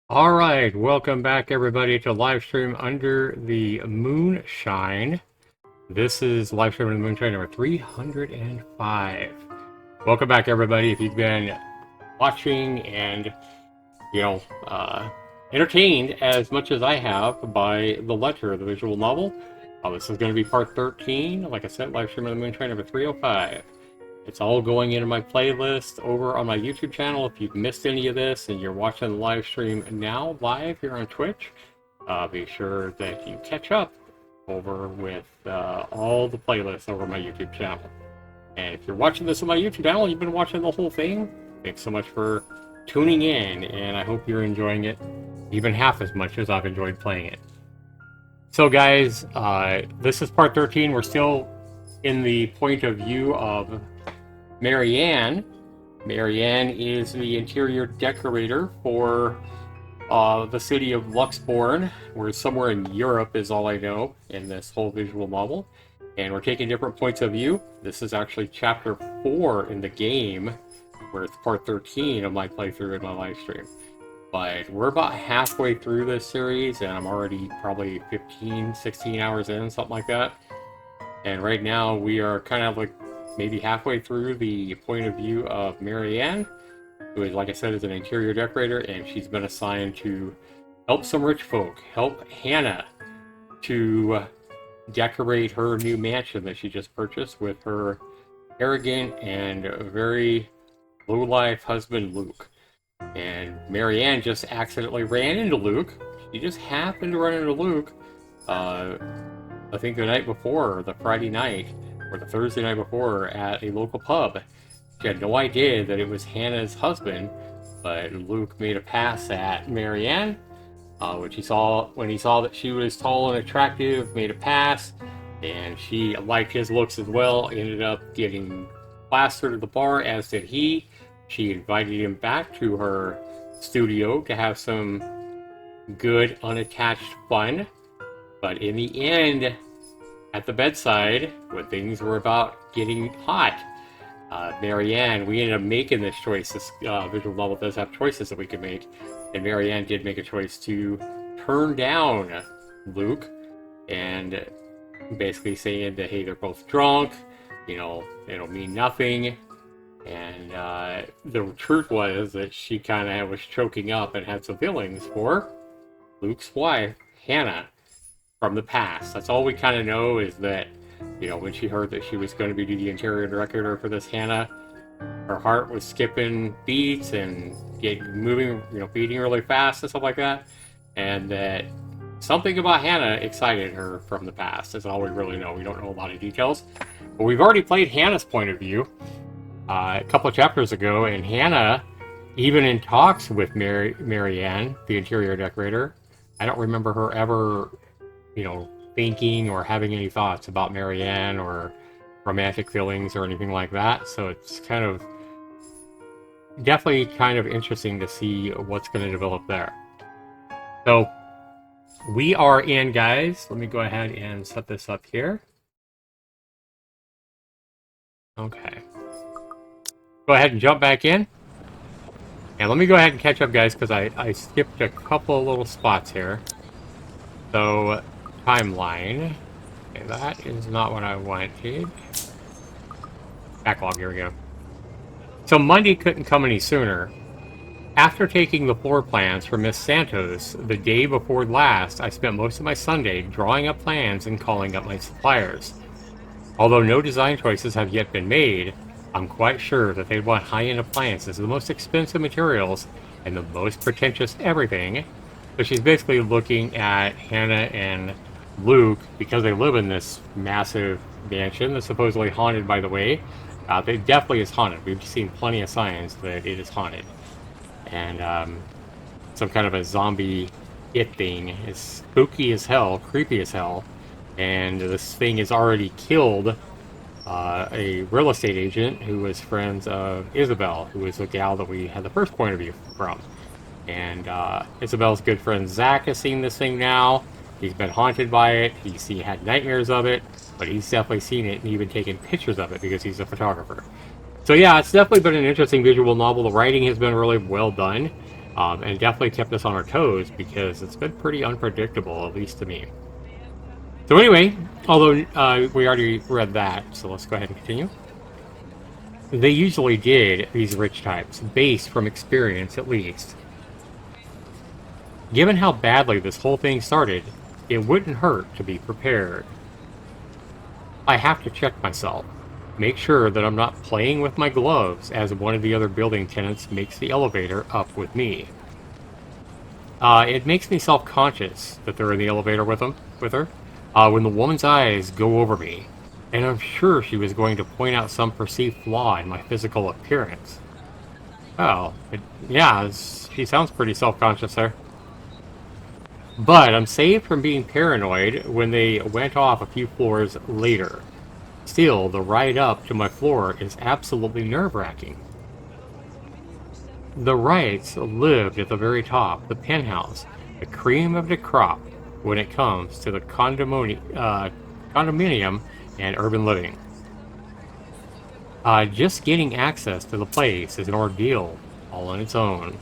Alright, welcome back everybody to Livestream Under the Moonshine. This is Livestream Under the Moonshine number 305. Welcome back everybody. If you've been watching and, entertained as much as I have by the letter of the visual novel, this is going to be part 13. Like I said, Livestream Under the Moonshine number 305. It's all going into my playlist over on my YouTube channel. If you've missed any of this and you're watching the live stream now live here on Twitch, be sure that you catch up over with all the playlists over my YouTube channel. And if you're watching this on my YouTube channel, you've been watching the whole thing, thanks so much for tuning in, and I hope you're enjoying it even half as much as I've enjoyed playing it. So guys, this is part 13. We're still in the point of view of Marianne. Marianne is the interior decorator for the city of Luxborn. We're somewhere in Europe is all I know in this whole visual novel. And we're taking different points of view. This is actually chapter 4 in the game, where it's part 13 of my playthrough in my live stream. But we're about halfway through this series, and I'm already probably 15, 16 hours in, something like that. And right now we are kind of like maybe halfway through the point of view of Marianne, who is, like I said, is an interior decorator, and she's been assigned to help some rich folk, help Hannah to decorate her new mansion that she just purchased with her arrogant and very low-life husband, Luke. And Marianne just accidentally ran into Luke. She just happened to run into Luke, I think the night before, the Friday night, or the Thursday night before, at a local pub. She had no idea that it was Hannah's husband, but Luke made a pass at Marianne, when he saw that she was tall and attractive, made a pass, and she liked his looks as well, ended up getting plastered at the bar, as did he. She invited him back to her studio to have some good, unattached fun, but in the end, at the bedside, when things were about getting hot, Marianne, we ended up making this choice. This visual novel does have choices that we can make, and Marianne did make a choice to turn down Luke, and basically saying that, hey, they're both drunk, it'll mean nothing. And the truth was that she kind of was choking up and had some feelings for Luke's wife, Hannah, from the past. That's all we kind of know, is that, when she heard that she was going to be the interior decorator for this Hannah, her heart was skipping beats and moving, beating really fast and stuff like that. And that something about Hannah excited her from the past. That's all we really know. We don't know a lot of details. But we've already played Hannah's point of view a couple of chapters ago, and Hannah, even in talks with Marianne, the interior decorator, I don't remember her ever thinking or having any thoughts about Marianne or romantic feelings or anything like that. So it's definitely kind of interesting to see what's going to develop there. So we are in, guys. Let me go ahead and set this up here. Okay. Go ahead and jump back in. And let me go ahead and catch up, guys, because I skipped a couple little spots here. So, timeline. Okay, that is not what I wanted. Backlog, here we go. So Monday couldn't come any sooner. After taking the floor plans from Miss Santos the day before last, I spent most of my Sunday drawing up plans and calling up my suppliers. Although no design choices have yet been made, I'm quite sure that they'd want high-end appliances, the most expensive materials, and the most pretentious everything. So she's basically looking at Hannah and Luke, because they live in this massive mansion that's supposedly haunted, by the way. It definitely is haunted. We've seen plenty of signs that it is haunted. And some kind of a zombie it thing is spooky as hell, creepy as hell. And this thing has already killed a real estate agent who was friends of Isabel, who was the gal that we had the first point of view from. And Isabel's good friend Zach has seen this thing now. He's been haunted by it. He had nightmares of it, but he's definitely seen it and even taken pictures of it because he's a photographer. So yeah, it's definitely been an interesting visual novel. The writing has been really well done. and definitely kept us on our toes because it's been pretty unpredictable, at least to me. So anyway, although we already read that, so let's go ahead and continue. They usually did, these rich types, based from experience at least. Given how badly this whole thing started, it wouldn't hurt to be prepared. I have to check myself, make sure that I'm not playing with my gloves as one of the other building tenants makes the elevator up with me. It makes me self-conscious that they're in the elevator with her, when the woman's eyes go over me, and I'm sure she was going to point out some perceived flaw in my physical appearance. Well, yeah, she sounds pretty self-conscious there. But I'm saved from being paranoid when they went off a few floors later. Still, the ride up to my floor is absolutely nerve-wracking. The Wrights lived at the very top, the penthouse, the cream of the crop when it comes to the condominium and urban living. Just getting access to the place is an ordeal all on its own.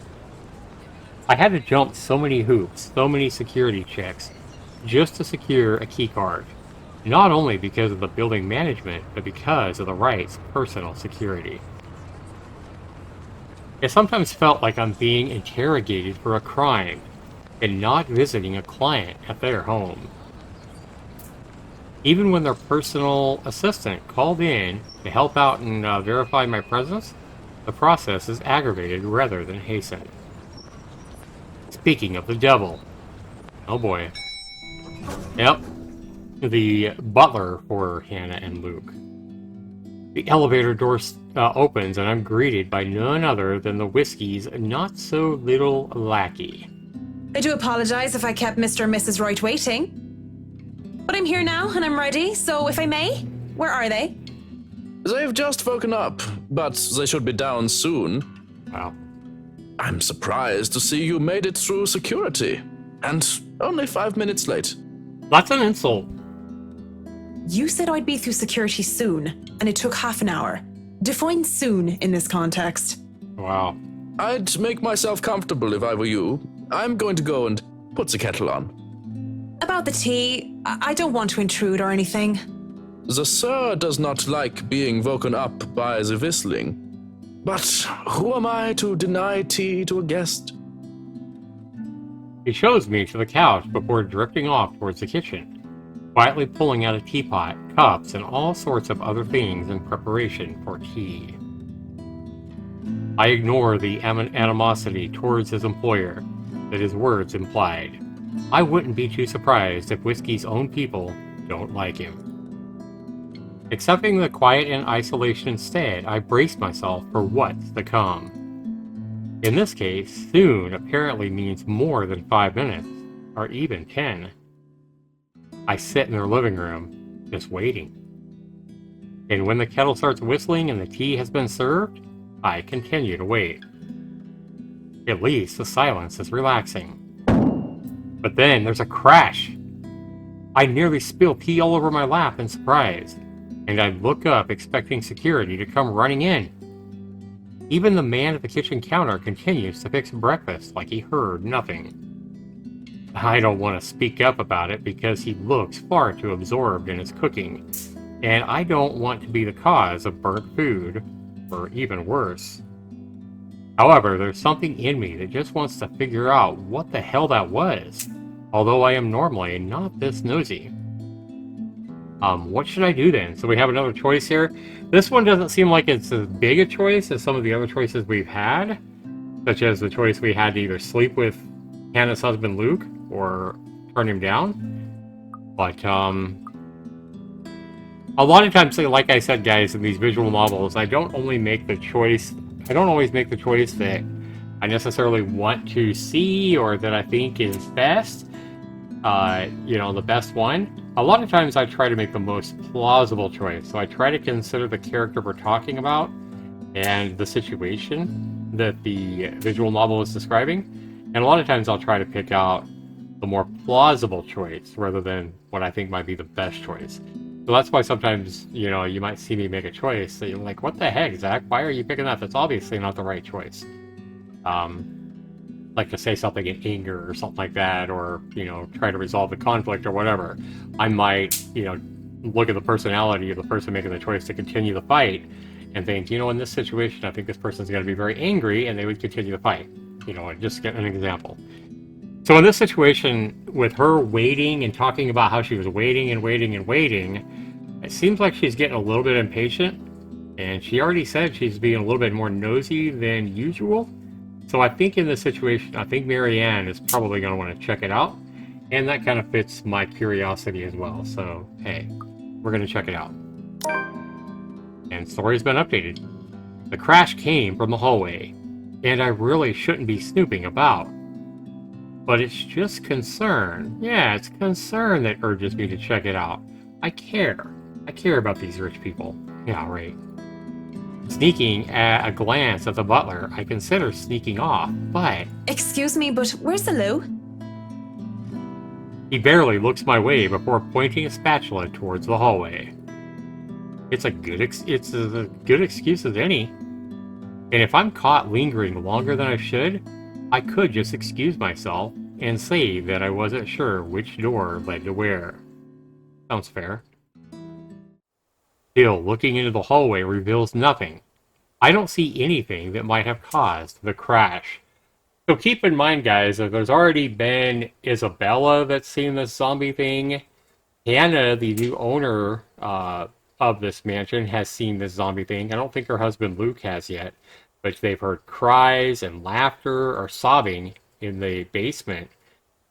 I had to jump so many hoops, so many security checks, just to secure a key card. Not only because of the building management, but because of the Wright's personal security. It sometimes felt like I'm being interrogated for a crime and not visiting a client at their home. Even when their personal assistant called in to help out and verify my presence, the process is aggravated rather than hastened. Speaking of the devil. Oh boy. Yep. The butler for Hannah and Luke. The elevator door opens and I'm greeted by none other than the whiskey's not-so-little lackey. I do apologize if I kept Mr. and Mrs. Wright waiting. But I'm here now and I'm ready, so if I may, where are they? They've just woken up, but they should be down soon. Wow. I'm surprised to see you made it through security, and only 5 minutes late. That's an insult. You said I'd be through security soon, and it took half an hour. Define soon in this context. Wow. I'd make myself comfortable if I were you. I'm going to go and put the kettle on. About the tea, I don't want to intrude or anything. The sir does not like being woken up by the whistling. But who am I to deny tea to a guest? He shows me to the couch before drifting off towards the kitchen, quietly pulling out a teapot, cups, and all sorts of other things in preparation for tea. I ignore the animosity towards his employer that his words implied. I wouldn't be too surprised if Whiskey's own people don't like him. Accepting the quiet and isolation instead, I brace myself for what's to come. In this case, soon apparently means more than 5 minutes, or even 10. I sit in their living room, just waiting. And when the kettle starts whistling and the tea has been served, I continue to wait. At least the silence is relaxing. But then there's a crash. I nearly spill tea all over my lap in surprise, and I look up expecting security to come running in. Even the man at the kitchen counter continues to fix breakfast like he heard nothing. I don't want to speak up about it because he looks far too absorbed in his cooking, and I don't want to be the cause of burnt food, or even worse. However, there's something in me that just wants to figure out what the hell that was, although I am normally not this nosy. What should I do then? So we have another choice here. This one doesn't seem like it's as big a choice as some of the other choices we've had, such as the choice we had to either sleep with Hannah's husband Luke or turn him down. But a lot of times, like I said, guys, in these visual novels, I don't always make the choice that I necessarily want to see or that I think is best. The best one. A lot of times I try to make the most plausible choice. So I try to consider the character we're talking about and the situation that the visual novel is describing. And a lot of times I'll try to pick out the more plausible choice rather than what I think might be the best choice. So that's why sometimes, you might see me make a choice that you're like, what the heck, Zach? Why are you picking that? That's obviously not the right choice. like to say something in anger or something like that, or, you know, try to resolve the conflict or whatever, I might, you know, look at the personality of the person making the choice to continue the fight and think, you know, in this situation, I think this person's going to be very angry, and they would continue the fight. You know, just get an example. So in this situation, with her waiting and talking about how she was waiting and waiting and waiting, it seems like she's getting a little bit impatient, and she already said she's being a little bit more nosy than usual. So I think in this situation, I think Marianne is probably going to want to check it out, and that kind of fits my curiosity as well. So hey, we're going to check it out. And story's been updated. The crash came from the hallway, and I really shouldn't be snooping about. But it's just concern. Yeah, it's concern that urges me to check it out. I care. I care about these rich people. Yeah, right. Sneaking at a glance at the butler, I consider sneaking off, but... Excuse me, but where's the loo? He barely looks my way before pointing a spatula towards the hallway. It's as good excuse as any. And if I'm caught lingering longer than I should, I could just excuse myself and say that I wasn't sure which door led to where. Sounds fair. Still, looking into the hallway reveals nothing. I don't see anything that might have caused the crash. So keep in mind, guys, that there's already been Isabella that's seen this zombie thing. Hannah, the new owner of this mansion, has seen this zombie thing. I don't think her husband Luke has yet, but they've heard cries and laughter or sobbing in the basement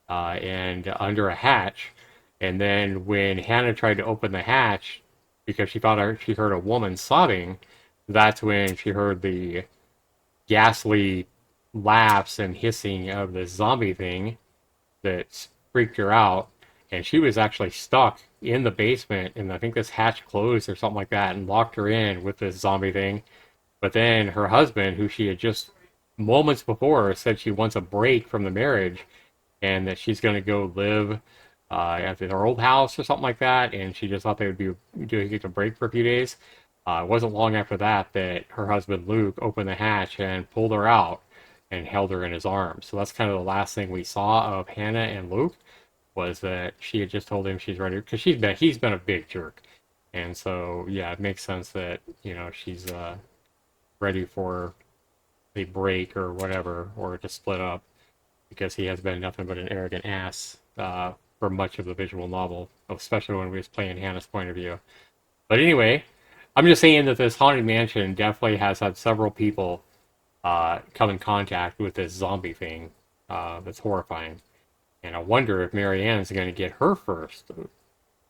and under a hatch. And then when Hannah tried to open the hatch, because she thought she heard a woman sobbing, that's when she heard the ghastly laughs and hissing of this zombie thing that freaked her out. And she was actually stuck in the basement, and I think this hatch closed or something like that and locked her in with this zombie thing. But then her husband, who she had just moments before said she wants a break from the marriage and that she's going to go live at their old house or something like that, and she just thought they would be doing a break for a few days. It wasn't long after that that her husband Luke opened the hatch and pulled her out and held her in his arms. So that's kind of the last thing we saw of Hannah and Luke, was that she had just told him she's ready, because he's been a big jerk. And so, yeah, it makes sense that, you know, she's ready for a break or whatever, or to split up, because he has been nothing but an arrogant ass for much of the visual novel, especially when we was playing Hannah's point of view. But anyway, I'm just saying that this haunted mansion definitely has had several people come in contact with this zombie thing that's horrifying. And I wonder if Marianne's going to get her first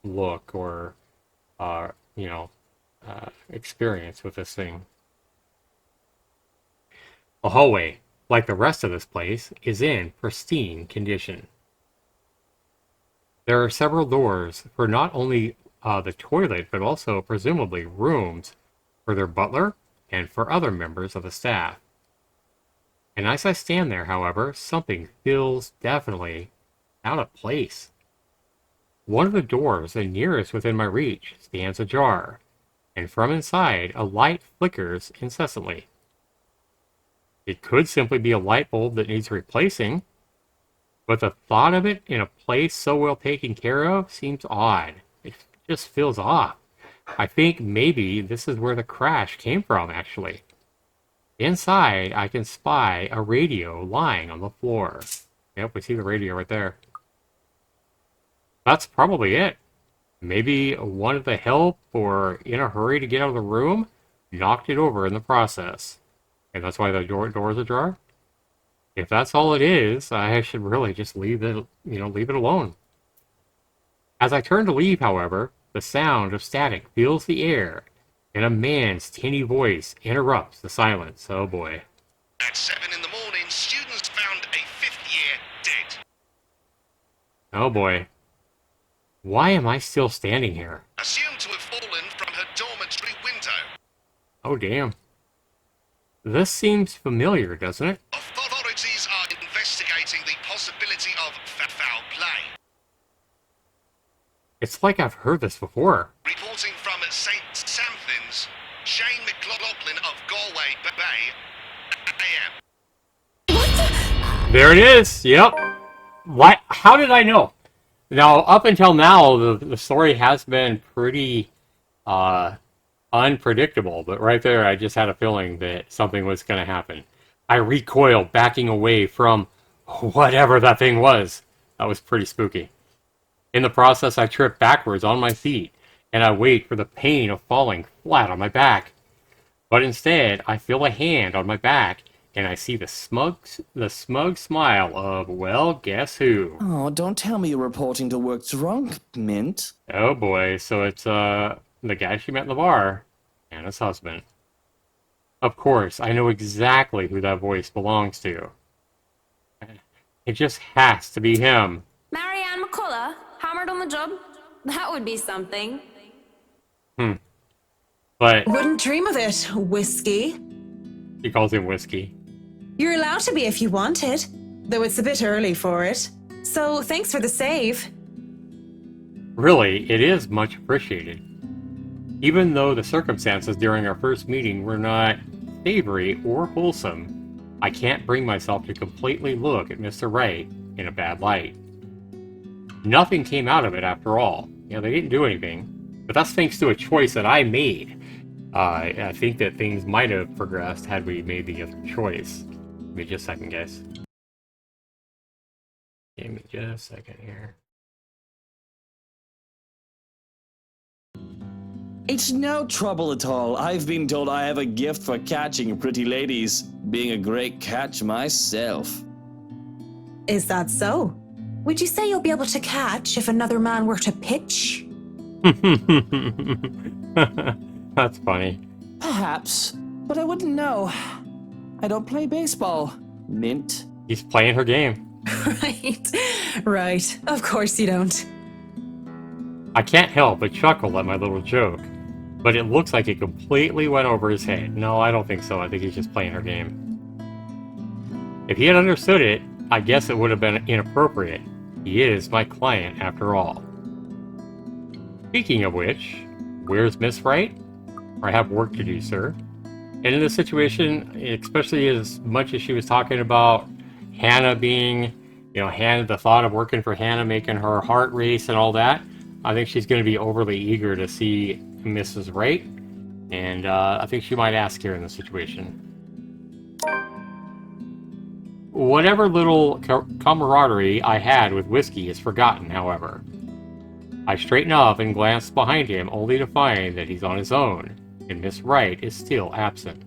look or, experience with this thing. The hallway, like the rest of this place, is in pristine condition. There are several doors for not only the toilet, but also presumably rooms for their butler and for other members of the staff. And as I stand there, however, something feels definitely out of place. One of the doors, the nearest within my reach, stands ajar, and from inside a light flickers incessantly. It could simply be a light bulb that needs replacing, but the thought of it in a place so well taken care of seems odd. It just feels off. I think maybe this is where the crash came from, actually. Inside, I can spy a radio lying on the floor. Yep, we see the radio right there. That's probably it. Maybe one of the help, or in a hurry to get out of the room, knocked it over in the process. And that's why the door's ajar? If that's all it is, I should really just leave it alone. As I turn to leave, however, the sound of static fills the air, and a man's tinny voice interrupts the silence. Oh boy. At 7 in the morning, students found a 5th year dead. Oh boy. Why am I still standing here? Assumed to have fallen from her dormitory window. Oh damn. This seems familiar, doesn't it? Authorities are investigating the possibility of foul play. It's like I've heard this before. Reporting from St. Samthins, Shane McLaughlin of Galway Bay, AM. There it is. Yep. Why? How did I know? Now, up until now, the story has been pretty unpredictable, but right there, I just had a feeling that something was going to happen. I recoiled, backing away from whatever that thing was. That was pretty spooky. In the process, I trip backwards on my feet, and I wait for the pain of falling flat on my back. But instead, I feel a hand on my back, and I see the smug smile of, well, guess who? Oh, don't tell me you're reporting to work drunk, Mint. Oh boy, so it's the guy she met in the bar, and his husband. Of course, I know exactly who that voice belongs to. It just has to be him. Marianne McCullough, hammered on the job? That would be something. But Wouldn't dream of it, Whiskey. he calls him Whiskey. You're allowed to be if you wanted, though it's a bit early for it. So thanks for the save. Really, it is much appreciated. Even though the circumstances during our first meeting were not savory or wholesome, I can't bring myself to completely look at Mr. Wright in a bad light. Nothing came out of it after all. You know, they didn't do anything, but that's thanks to a choice that I made. I think that things might have progressed had we made the other choice. Give me just a second, guys. Give me just a second here. It's no trouble at all. I've been told I have a gift for catching pretty ladies, being a great catch myself. Is that so? Would you say you'll be able to catch if another man were to pitch? That's funny. Perhaps, but I wouldn't know. I don't play baseball, Mint. He's playing her game. Right. Of course you don't. I can't help but chuckle at my little joke, but it looks like it completely went over his head. No, I don't think so. I think he's just playing her game. If he had understood it, I guess it would have been inappropriate. He is my client after all. Speaking of which, where's Miss Wright? I have work to do, sir. And in this situation, especially as much as she was talking about Hannah being, Hannah, the thought of working for Hannah making her heart race and all that, I think she's going to be overly eager to see Mrs. Wright, and I think she might ask here in this situation. Whatever little camaraderie I had with Whiskey is forgotten, however. I straighten up and glance behind him, only to find that he's on his own, and Miss Wright is still absent.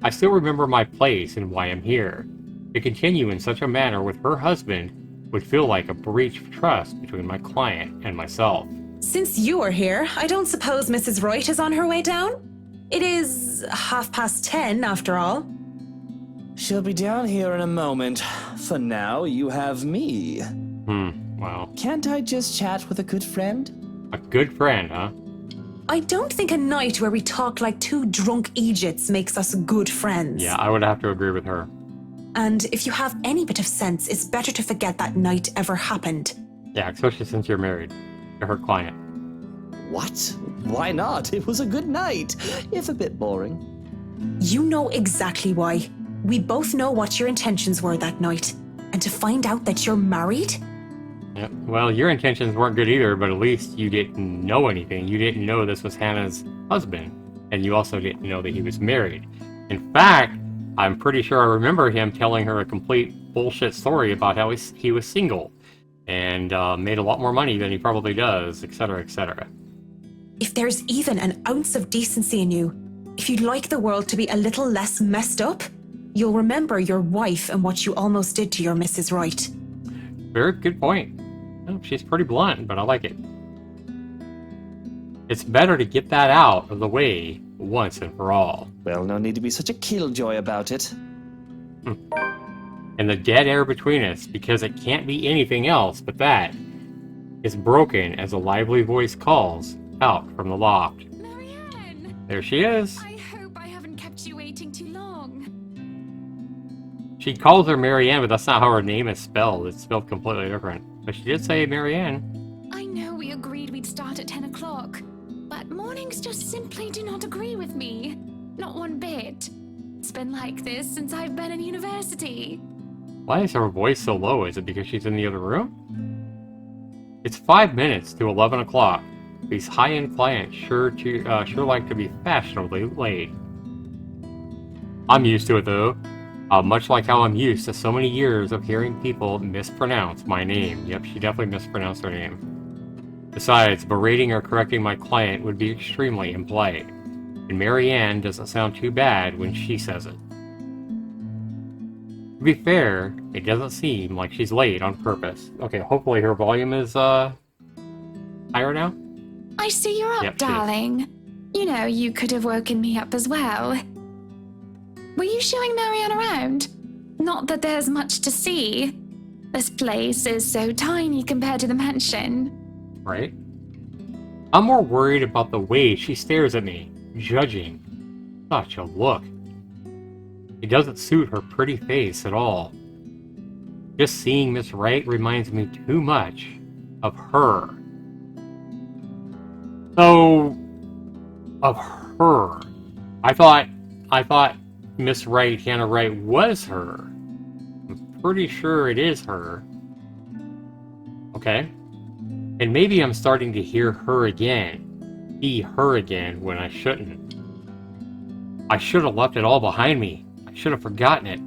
I still remember my place and why I'm here. To continue in such a manner with her husband would feel like a breach of trust between my client and myself. Since you are here, I don't suppose Mrs. Wright is on her way down? It is 10:30 after all. She'll be down here in a moment. For now, you have me. Well. Can't I just chat with a good friend? A good friend, huh? I don't think a night where we talk like two drunk Egypts makes us good friends. Yeah, I would have to agree with her. And if you have any bit of sense, it's better to forget that night ever happened. Yeah, especially since you're married to her client. What? Why not? It was a good night, if a bit boring. You know exactly why. We both know what your intentions were that night. And to find out that you're married? Yeah, well, your intentions weren't good either, but at least you didn't know anything. You didn't know this was Hannah's husband, and you also didn't know that he was married. In fact, I'm pretty sure I remember him telling her a complete bullshit story about how he was single and made a lot more money than he probably does, etc., etc. If there's even an ounce of decency in you, if you'd like the world to be a little less messed up, you'll remember your wife and what you almost did to your Mrs. Wright. Very good point. Oh, she's pretty blunt, but I like it. It's better to get that out of the way once and for all. Well, no need to be such a killjoy about it. And the dead air between us, because it can't be anything else but that, is broken as a lively voice calls out from the loft. Marianne! There she is. I hope I haven't kept you waiting too long. She calls her Marianne, but that's not how her name is spelled. It's spelled completely different. But she did say Marianne. I know we agreed we'd start at 10 o'clock, but mornings just simply do not agree with me. Not one bit. It's been like this since I've been in university. Why is her voice so low? Is it because she's in the other room? It's 5 minutes to 11 o'clock. These high-end clients sure like to be fashionably late. I'm used to it though. Much like how I'm used to so many years of hearing people mispronounce my name. Yep, she definitely mispronounced her name. Besides, berating or correcting my client would be extremely impolite. And Marianne doesn't sound too bad when she says it. To be fair, it doesn't seem like she's late on purpose. Okay, hopefully her volume is higher now? I see you're up, Yep, she is. darling. You know, you could have woken me up as well. Were you showing Marianne around? Not that there's much to see. This place is so tiny compared to the mansion. Right? I'm more worried about the way she stares at me, judging. Such a look. It doesn't suit her pretty face at all. Just seeing Miss Wright reminds me too much of her. So, of her. I thought Miss Wright, Hannah Wright, was her. I'm pretty sure it is her. Okay. And maybe I'm starting to hear her again. See her again when I shouldn't. I should have left it all behind me. I should have forgotten it.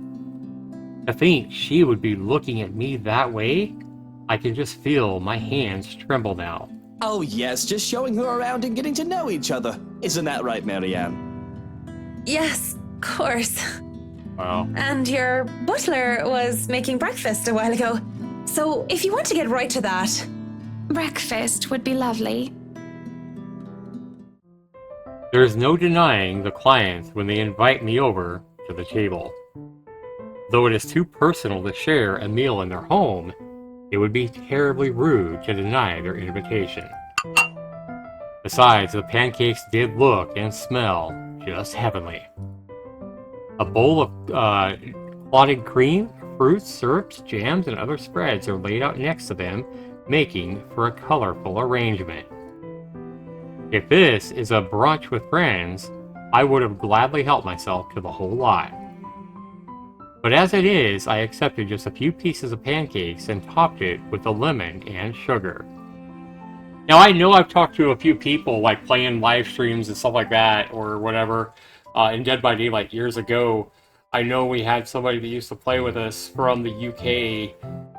To think she would be looking at me that way, I can just feel my hands tremble now. Oh yes, just showing her around and getting to know each other. Isn't that right, Marianne? Yes, of course. Wow. And your butler was making breakfast a while ago. So if you want to get right to that. Breakfast would be lovely. There's no denying the clients when they invite me over to the table. Though it is too personal to share a meal in their home, it would be terribly rude to deny their invitation. Besides, the pancakes did look and smell just heavenly. A bowl of clotted cream, fruits, syrups, jams, and other spreads are laid out next to them, making for a colorful arrangement. If this is a brunch with friends, I would have gladly helped myself to the whole lot. But as it is, I accepted just a few pieces of pancakes and topped it with the lemon and sugar. Now I know I've talked to a few people like playing live streams and stuff like that or whatever in Dead by Daylight years ago. I know we had somebody that used to play with us from the UK,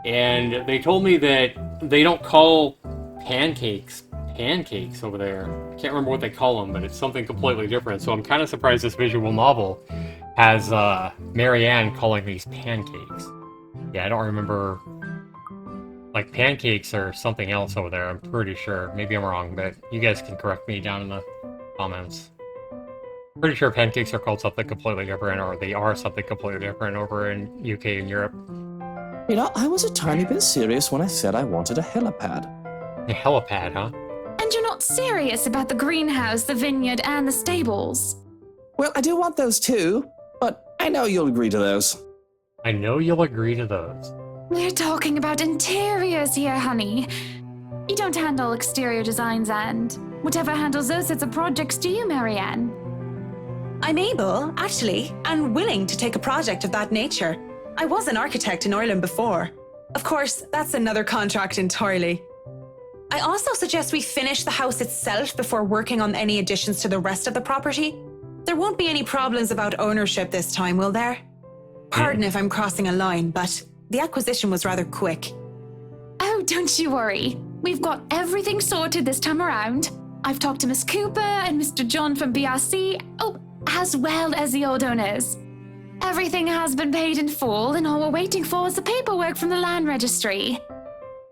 and they told me that they don't call pancakes over there. I can't remember what they call them, but it's something completely different. So I'm kind of surprised this visual novel has Marianne calling these pancakes. Yeah, I don't remember. Like, pancakes or something else over there, I'm pretty sure. Maybe I'm wrong, but you guys can correct me down in the comments. Pretty sure pancakes are called something completely different, or they are something completely different over in UK and Europe. You know, I was a tiny bit serious when I said I wanted a helipad. A helipad, huh? And you're not serious about the greenhouse, the vineyard, and the stables. Well, I do want those too, but I know you'll agree to those. I know you'll agree to those. We're talking about interiors here, honey. You don't handle exterior designs, and whatever handles those sorts of projects do you, Marianne? I'm able, actually, and willing to take a project of that nature. I was an architect in Ireland before. Of course, that's another contract entirely. I also suggest we finish the house itself before working on any additions to the rest of the property. There won't be any problems about ownership this time, will there? Pardon if I'm crossing a line, but the acquisition was rather quick. Oh, don't you worry. We've got everything sorted this time around. I've talked to Miss Cooper and Mr. John from BRC, as well as the old owners. Everything has been paid in full, and all we're waiting for is the paperwork from the land registry.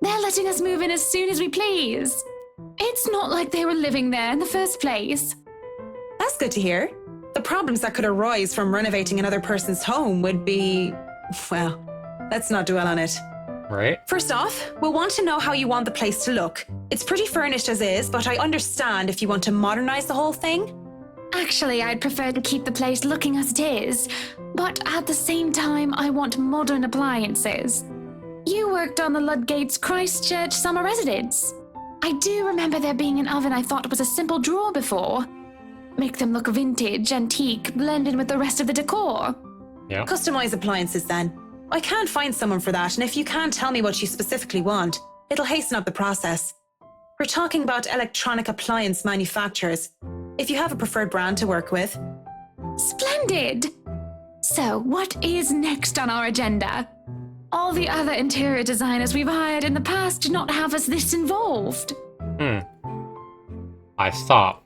They're letting us move in as soon as we please. It's not like they were living there in the first place. That's good to hear. The problems that could arise from renovating another person's home would be, well, let's not dwell on it. Right? First off, we'll want to know how you want the place to look. It's pretty furnished as is, but I understand if you want to modernize the whole thing. Actually, I'd prefer to keep the place looking as it is, but at the same time, I want modern appliances. You worked on the Ludgate's Christchurch summer residence. I do remember there being an oven I thought was a simple drawer before. Make them look vintage, antique, blend in with the rest of the decor. Yeah. Customize appliances then. I can't find someone for that, and if you can't tell me what you specifically want, it'll hasten up the process. We're talking about electronic appliance manufacturers. If you have a preferred brand to work with. Splendid! So, what is next on our agenda? All the other interior designers we've hired in the past did not have us this involved. I stop.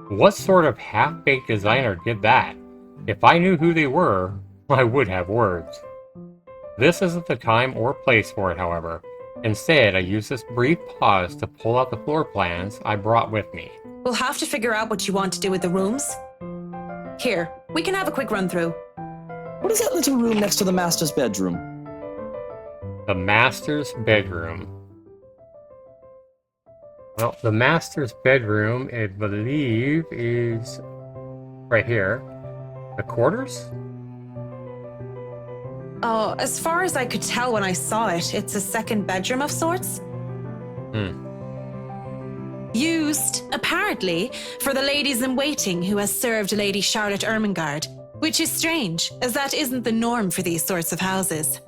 What sort of half-baked designer did that? If I knew who they were, I would have words. This isn't the time or place for it, however. Instead, I use this brief pause to pull out the floor plans I brought with me. We'll have to figure out what you want to do with the rooms. Here, we can have a quick run through. What is that little room next to the master's bedroom? The master's bedroom. Well, the master's bedroom, I believe, is right here. The quarters? Oh, as far as I could tell when I saw it, it's a second bedroom of sorts. Used, apparently, for the ladies in waiting who has served Lady Charlotte Ermengarde, which is strange, as that isn't the norm for these sorts of houses.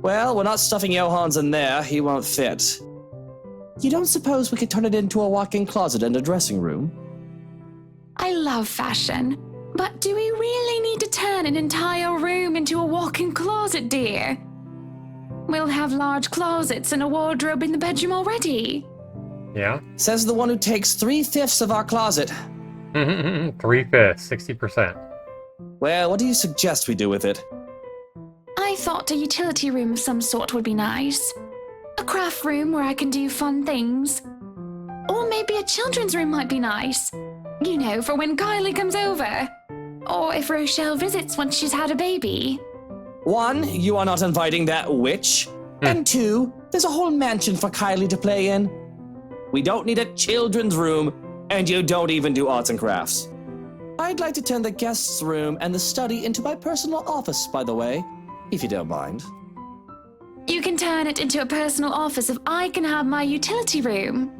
Well, we're not stuffing Johans in there. He won't fit. You don't suppose we could turn it into a walk-in closet and a dressing room? I love fashion, but do we really need to turn an entire room into a walk-in closet, dear? We'll have large closets and a wardrobe in the bedroom already. Yeah. Says the one who takes 3/5 of our closet. 3/5, 60%. Well, what do you suggest we do with it? I thought a utility room of some sort would be nice. A craft room where I can do fun things. Or maybe a children's room might be nice. You know, for when Kylie comes over. Or if Rochelle visits once she's had a baby. 1, you are not inviting that witch. And 2, there's a whole mansion for Kylie to play in. We don't need a children's room, and you don't even do arts and crafts. I'd like to turn the guest's room and the study into my personal office, by the way, if you don't mind. You can turn it into a personal office if I can have my utility room.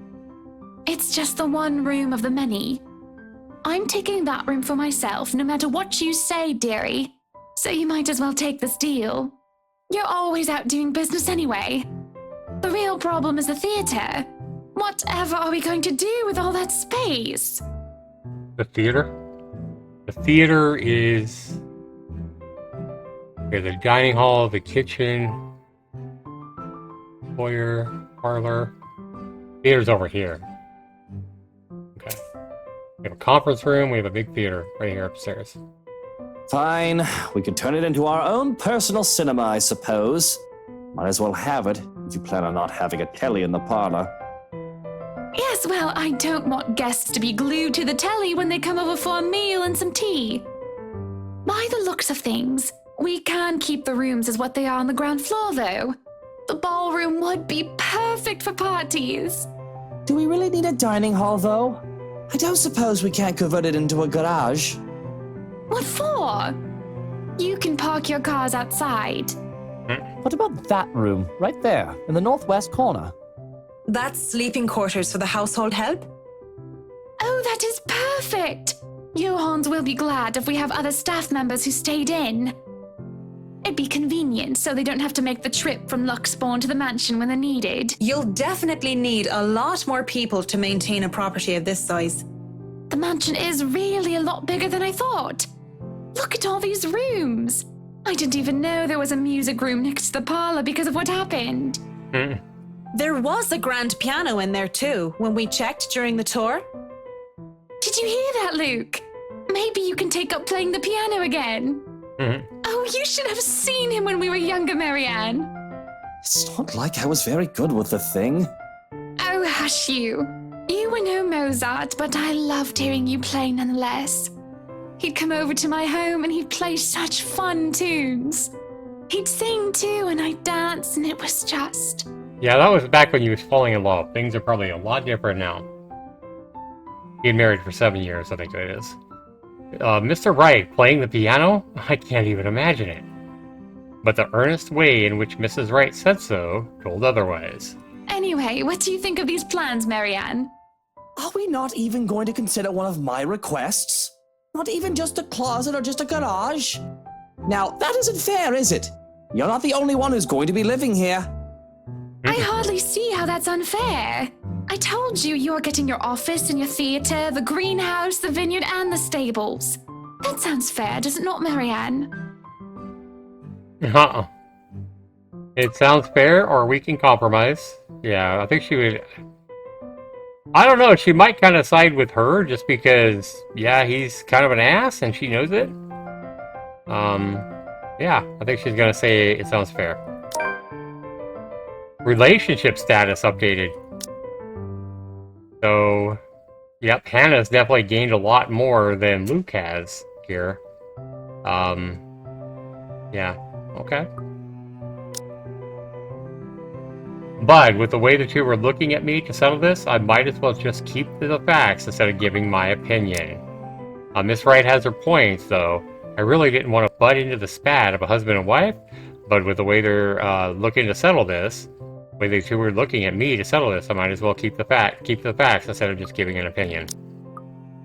It's just the one room of the many. I'm taking that room for myself, no matter what you say, dearie. So you might as well take this deal. You're always out doing business anyway. The real problem is the theater. Whatever are we going to do with all that space? The theater? The theater is... Okay, the dining hall, the kitchen, foyer, parlor. Theater's over here. Okay. We have a conference room, we have a big theater right here upstairs. Fine, we can turn it into our own personal cinema, I suppose. Might as well have it, if you plan on not having a telly in the parlor. Yes, well, I don't want guests to be glued to the telly when they come over for a meal and some tea. By the looks of things, we can keep the rooms as what they are on the ground floor, though. The ballroom would be perfect for parties. Do we really need a dining hall, though? I don't suppose we can't convert it into a garage. What for? You can park your cars outside. What about that room, right there, in the northwest corner? That's sleeping quarters for the household help? Oh, that is perfect! Johans will be glad if we have other staff members who stayed in. It'd be convenient so they don't have to make the trip from Luxbourne to the mansion when they're needed. You'll definitely need a lot more people to maintain a property of this size. The mansion is really a lot bigger than I thought. Look at all these rooms. I didn't even know there was a music room next to the parlor because of what happened. There was a grand piano in there too, when we checked during the tour. Did you hear that, Luke? Maybe you can take up playing the piano again. Oh, you should have seen him when we were younger, Marianne. It's not like I was very good with the thing. Oh, hush you. You were no Mozart, but I loved hearing you play nonetheless. He'd come over to my home and he'd play such fun tunes. He'd sing too and I'd dance and it was just... Yeah, that was back when you was falling in love. Things are probably a lot different now. He had married for 7 years, I think it is. Mr. Wright playing the piano? I can't even imagine it. But the earnest way in which Mrs. Wright said so told otherwise. Anyway, what do you think of these plans, Marianne? Are we not even going to consider one of my requests? Not even just a closet or just a garage? Now, that isn't fair, is it? You're not the only one who's going to be living here. I hardly see how that's unfair. I told you you're getting your office and your theater, the greenhouse, the vineyard, and the stables. That sounds fair, does it not, Marianne? Uh-uh. It sounds fair, or we can compromise. Yeah, I think she would... I don't know, she might kind of side with her, just because, yeah, he's kind of an ass, and she knows it. Yeah, I think she's gonna say it sounds fair. Relationship status updated. So, yep, Hannah's definitely gained a lot more than Luke has here. Yeah, okay. But with the way the two were looking at me to settle this, I might as well just keep the facts instead of giving my opinion. Miss Wright has her points, though. I really didn't want to butt into the spat of a husband and wife, but with the way they're looking to settle this, the way the two were looking at me to settle this, I might as well keep the facts instead of just giving an opinion.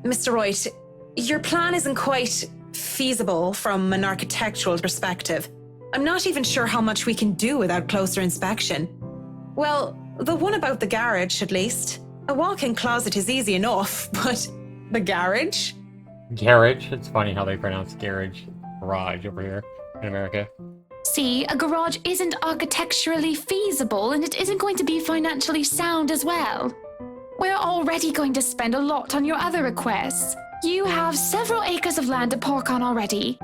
Mr. Wright, your plan isn't quite feasible from an architectural perspective. I'm not even sure how much we can do without closer inspection. Well, the one about the garage, at least. A walk-in closet is easy enough, but the garage? Garage? It's funny how they pronounce garage over here in America. See, a garage isn't architecturally feasible, and it isn't going to be financially sound as well. We're already going to spend a lot on your other requests. You have several acres of land to park on already.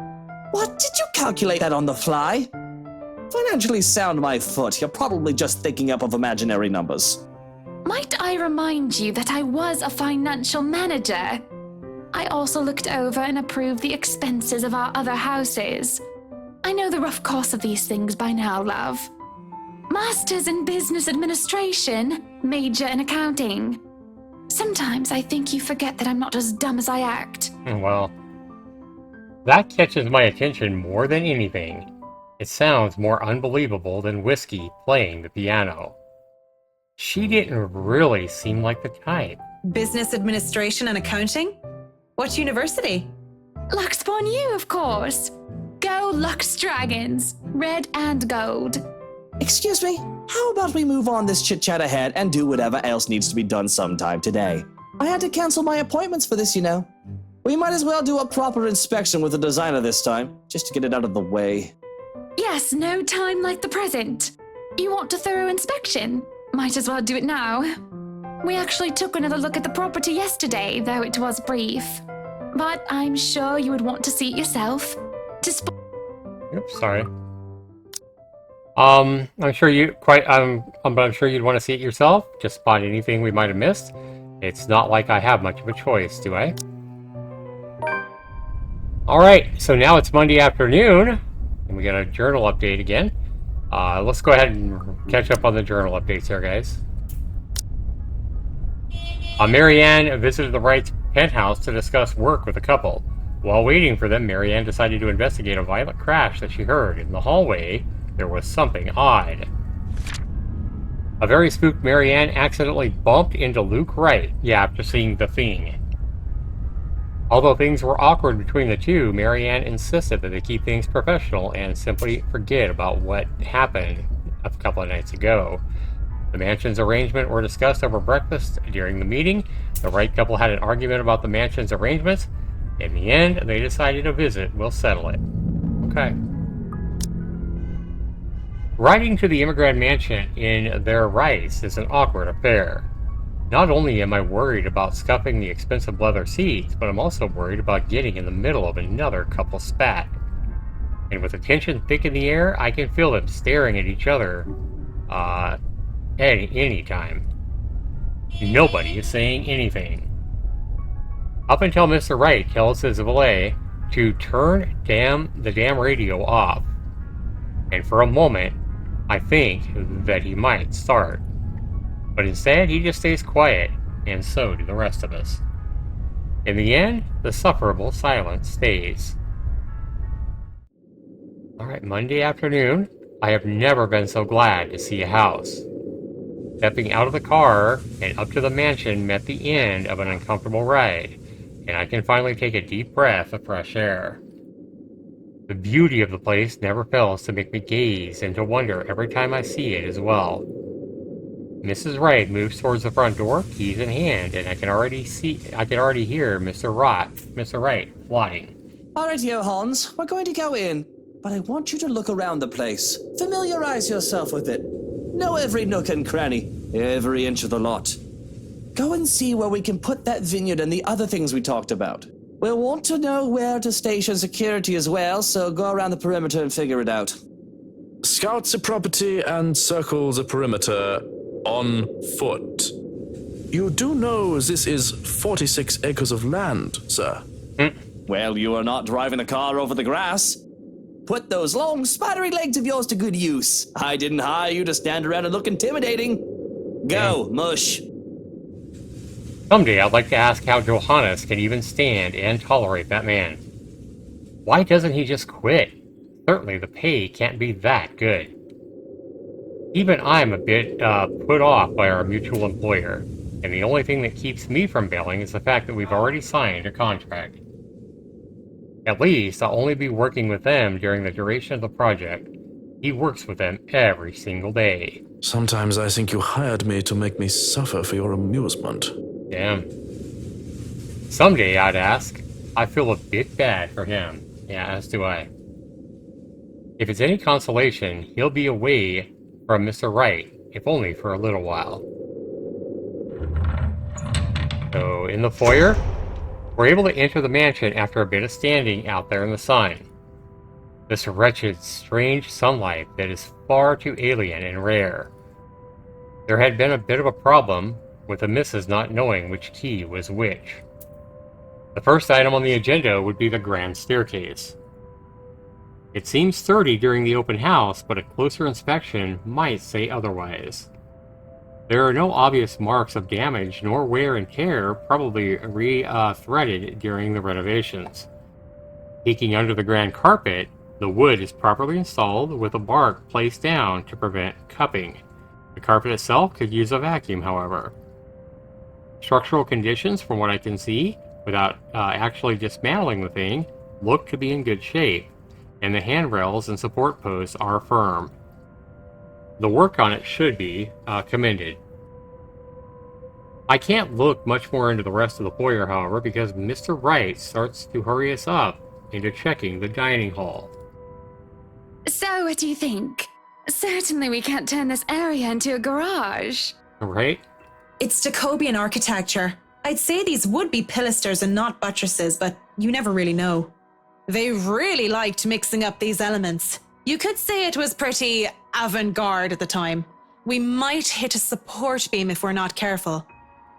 What? Did you calculate that on the fly? Financially sound my foot. You're probably just thinking up of imaginary numbers. Might I remind you that I was a financial manager? I also looked over and approved the expenses of our other houses. I know the rough cost of these things by now, love. Masters in business administration, major in accounting. Sometimes I think you forget that I'm not as dumb as I act. Well, that catches my attention more than anything. It sounds more unbelievable than Whiskey playing the piano. She didn't really seem like the type. Business administration and accounting? What university? Lux upon you, of course. Go Lux Dragons, red and gold. Excuse me, how about we move on this chit-chat ahead and do whatever else needs to be done sometime today? I had to cancel my appointments for this, you know. We might as well do a proper inspection with the designer this time, just to get it out of the way. Yes, no time like the present. You want a thorough inspection? Might as well do it now. We actually took another look at the property yesterday, though it was brief. But I'm sure you would want to see it yourself. Oops, sorry. I'm sure you'd want to see it yourself. Just spot anything we might have missed. It's not like I have much of a choice, do I? Alright, so now it's Monday afternoon, and we got a journal update again. Let's go ahead and catch up on the journal updates here, guys. Marianne visited the Wrights' penthouse to discuss work with the couple. While waiting for them, Marianne decided to investigate a violent crash that she heard. In the hallway, there was something odd. A very spooked Marianne accidentally bumped into Luke Wright, after seeing the thing. Although things were awkward between the two, Marianne insisted that they keep things professional and simply forget about what happened a couple of nights ago. The mansion's arrangement were discussed over breakfast. During the meeting, the Wright couple had an argument about the mansion's arrangements. In the end, they decided a visit will settle it. Okay. Riding to the immigrant mansion in their rice is an awkward affair. Not only am I worried about scuffing the expensive leather seats, but I'm also worried about getting in the middle of another couple spat. And with the tension thick in the air, I can feel them staring at each other any time. Nobody is saying anything. Up until Mr. Wright tells his valet to turn the damn radio off. And for a moment, I think that he might start. But instead, he just stays quiet, and so do the rest of us. In the end, the sufferable silence stays. Alright, Monday afternoon. I have never been so glad to see a house. Stepping out of the car and up to the mansion met the end of an uncomfortable ride, and I can finally take a deep breath of fresh air. The beauty of the place never fails to make me gaze and to wonder every time I see it as well. Mrs. Wright moves towards the front door, keys in hand, and I can already hear Mr. Wright flying. All right, Hans, we're going to go in, but I want you to look around the place. Familiarize yourself with it. Know every nook and cranny, every inch of the lot. Go and see where we can put that vineyard and the other things we talked about. We'll want to know where to station security as well, so go around the perimeter and figure it out. Scout the property and circle the perimeter on foot. You do know this is 46 acres of land, sir. Well, you are not driving the car over the grass. Put those long, spidery legs of yours to good use. I didn't hire you to stand around and look intimidating. Go, mush. Someday I'd like to ask how Johannes can even stand and tolerate that man. Why doesn't he just quit? Certainly the pay can't be that good. Even I'm a bit put off by our mutual employer, and the only thing that keeps me from bailing is the fact that we've already signed a contract. At least I'll only be working with them during the duration of the project. He works with them every single day. Sometimes I think you hired me to make me suffer for your amusement. Damn. Someday I'd ask. I feel a bit bad for him. Yeah, as do I. If it's any consolation, he'll be away from Mr. Wright, if only for a little while. So, in the foyer, we're able to enter the mansion after a bit of standing out there in the sun. This wretched, strange sunlight that is far too alien and rare. There had been a bit of a problem with the missus not knowing which key was which. The first item on the agenda would be the grand staircase. It seems sturdy during the open house, but a closer inspection might say otherwise. There are no obvious marks of damage nor wear and tear, probably re-threaded during the renovations. Peeking under the grand carpet, the wood is properly installed with the bark placed down to prevent cupping. The carpet itself could use a vacuum, however. Structural conditions, from what I can see, without actually dismantling the thing, look to be in good shape, and the handrails and support posts are firm. The work on it should be commended. I can't look much more into the rest of the foyer, however, because Mr. Wright starts to hurry us up into checking the dining hall. So, what do you think? Certainly we can't turn this area into a garage. Right? It's Jacobean architecture. I'd say these would be pilasters and not buttresses, but you never really know. They really liked mixing up these elements. You could say it was pretty avant-garde at the time. We might hit a support beam if we're not careful.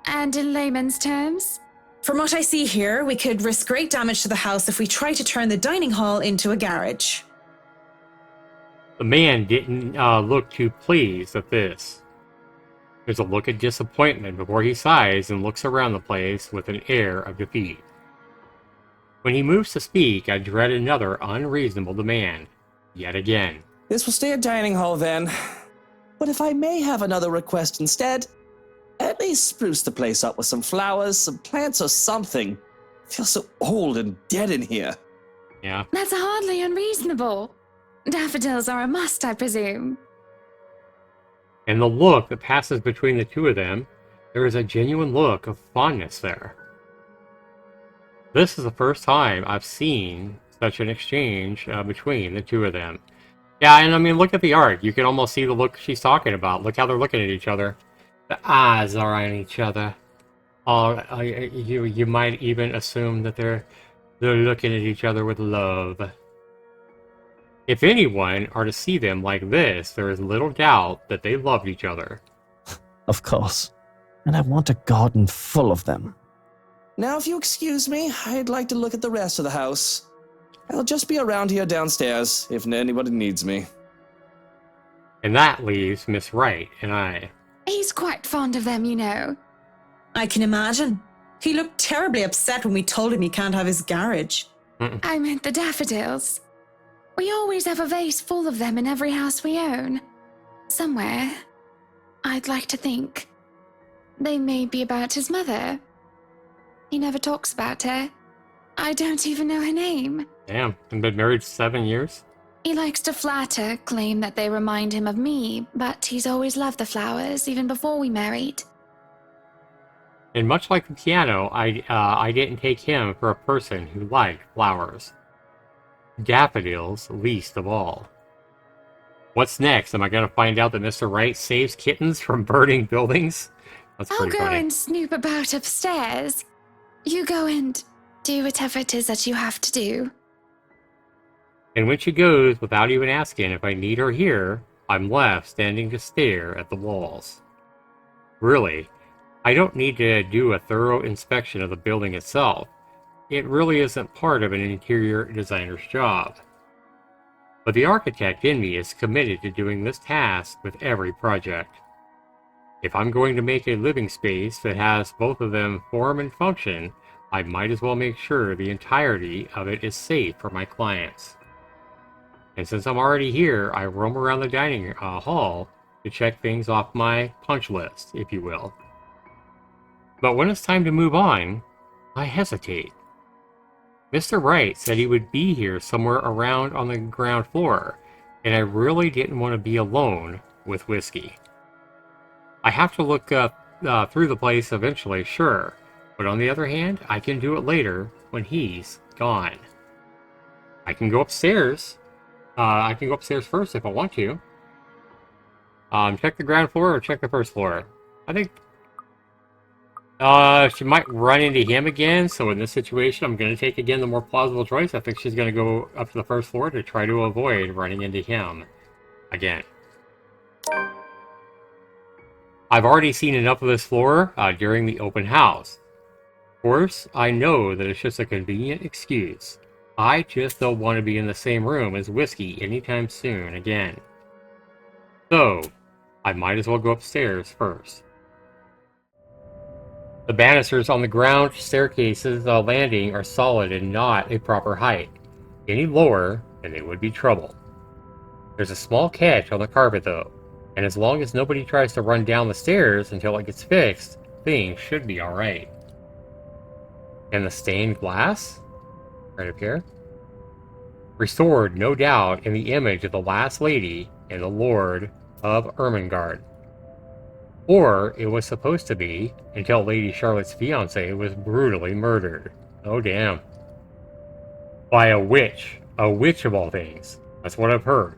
And in layman's terms? From what I see here, we could risk great damage to the house if we try to turn the dining hall into a garage. The man didn't look too pleased at this. There's a look of disappointment before he sighs and looks around the place with an air of defeat. When he moves to speak, I dread another unreasonable demand. Yet again. This will stay a dining hall then. But if I may have another request instead, at least spruce the place up with some flowers, some plants or something. It feels so old and dead in here. Yeah. That's hardly unreasonable. Daffodils are a must, I presume. And the look that passes between the two of them, there is a genuine look of fondness there. This is the first time I've seen such an exchange between the two of them. Yeah, and I mean, look at the art. You can almost see the look she's talking about. Look how they're looking at each other. The eyes are on each other. You might even assume that they're looking at each other with love. If anyone are to see them like this, there is little doubt that they loved each other. Of course. And I want a garden full of them. Now, if you excuse me, I'd like to look at the rest of the house. I'll just be around here downstairs if anybody needs me. And that leaves Miss Wright and I. He's quite fond of them, you know. I can imagine. He looked terribly upset when we told him he can't have his garage. I meant the daffodils. We always have a vase full of them in every house we own. Somewhere, I'd like to think, they may be about his mother. He never talks about her. I don't even know her name. Damn, and been married 7 years? He likes to flatter, claim that they remind him of me, but he's always loved the flowers, even before we married. And much like the piano, I didn't take him for a person who liked flowers. Daffodils least of all. What's next? Am I going to find out that Mr. Wright saves kittens from burning buildings? That's I'll pretty go funny. and snoop about upstairs. You go and do whatever it is that you have to do. And when she goes, without even asking if I need her here, I'm left standing to stare at the walls. Really, I don't need to do a thorough inspection of the building itself. It really isn't part of an interior designer's job. But the architect in me is committed to doing this task with every project. If I'm going to make a living space that has both of them form and function, I might as well make sure the entirety of it is safe for my clients. And since I'm already here, I roam around the dining hall to check things off my punch list, if you will. But when it's time to move on, I hesitate. Mr. Wright said he would be here somewhere around on the ground floor, and I really didn't want to be alone with whiskey. I have to look through the place eventually, sure, but on the other hand, I can do it later when he's gone. I can go upstairs. I can go upstairs first if I want to. Check the ground floor or check the first floor. I think she might run into him again, so in this situation, I'm going to take again the more plausible choice. I think she's going to go up to the first floor to try to avoid running into him again. I've already seen enough of this floor during the open house. Of course, I know that it's just a convenient excuse. I just don't want to be in the same room as Whiskey anytime soon again. So, I might as well go upstairs first. The banisters on the ground staircases landing are solid and not a proper height. Any lower, and they would be trouble. There's a small catch on the carpet though, and as long as nobody tries to run down the stairs until it gets fixed, things should be alright. And the stained glass? Right up here. Restored, no doubt, in the image of the last lady and the Lord of Ermengarde. Or it was supposed to be, until Lady Charlotte's fiancé was brutally murdered. Oh damn. By a witch. A witch of all things. That's what I've heard.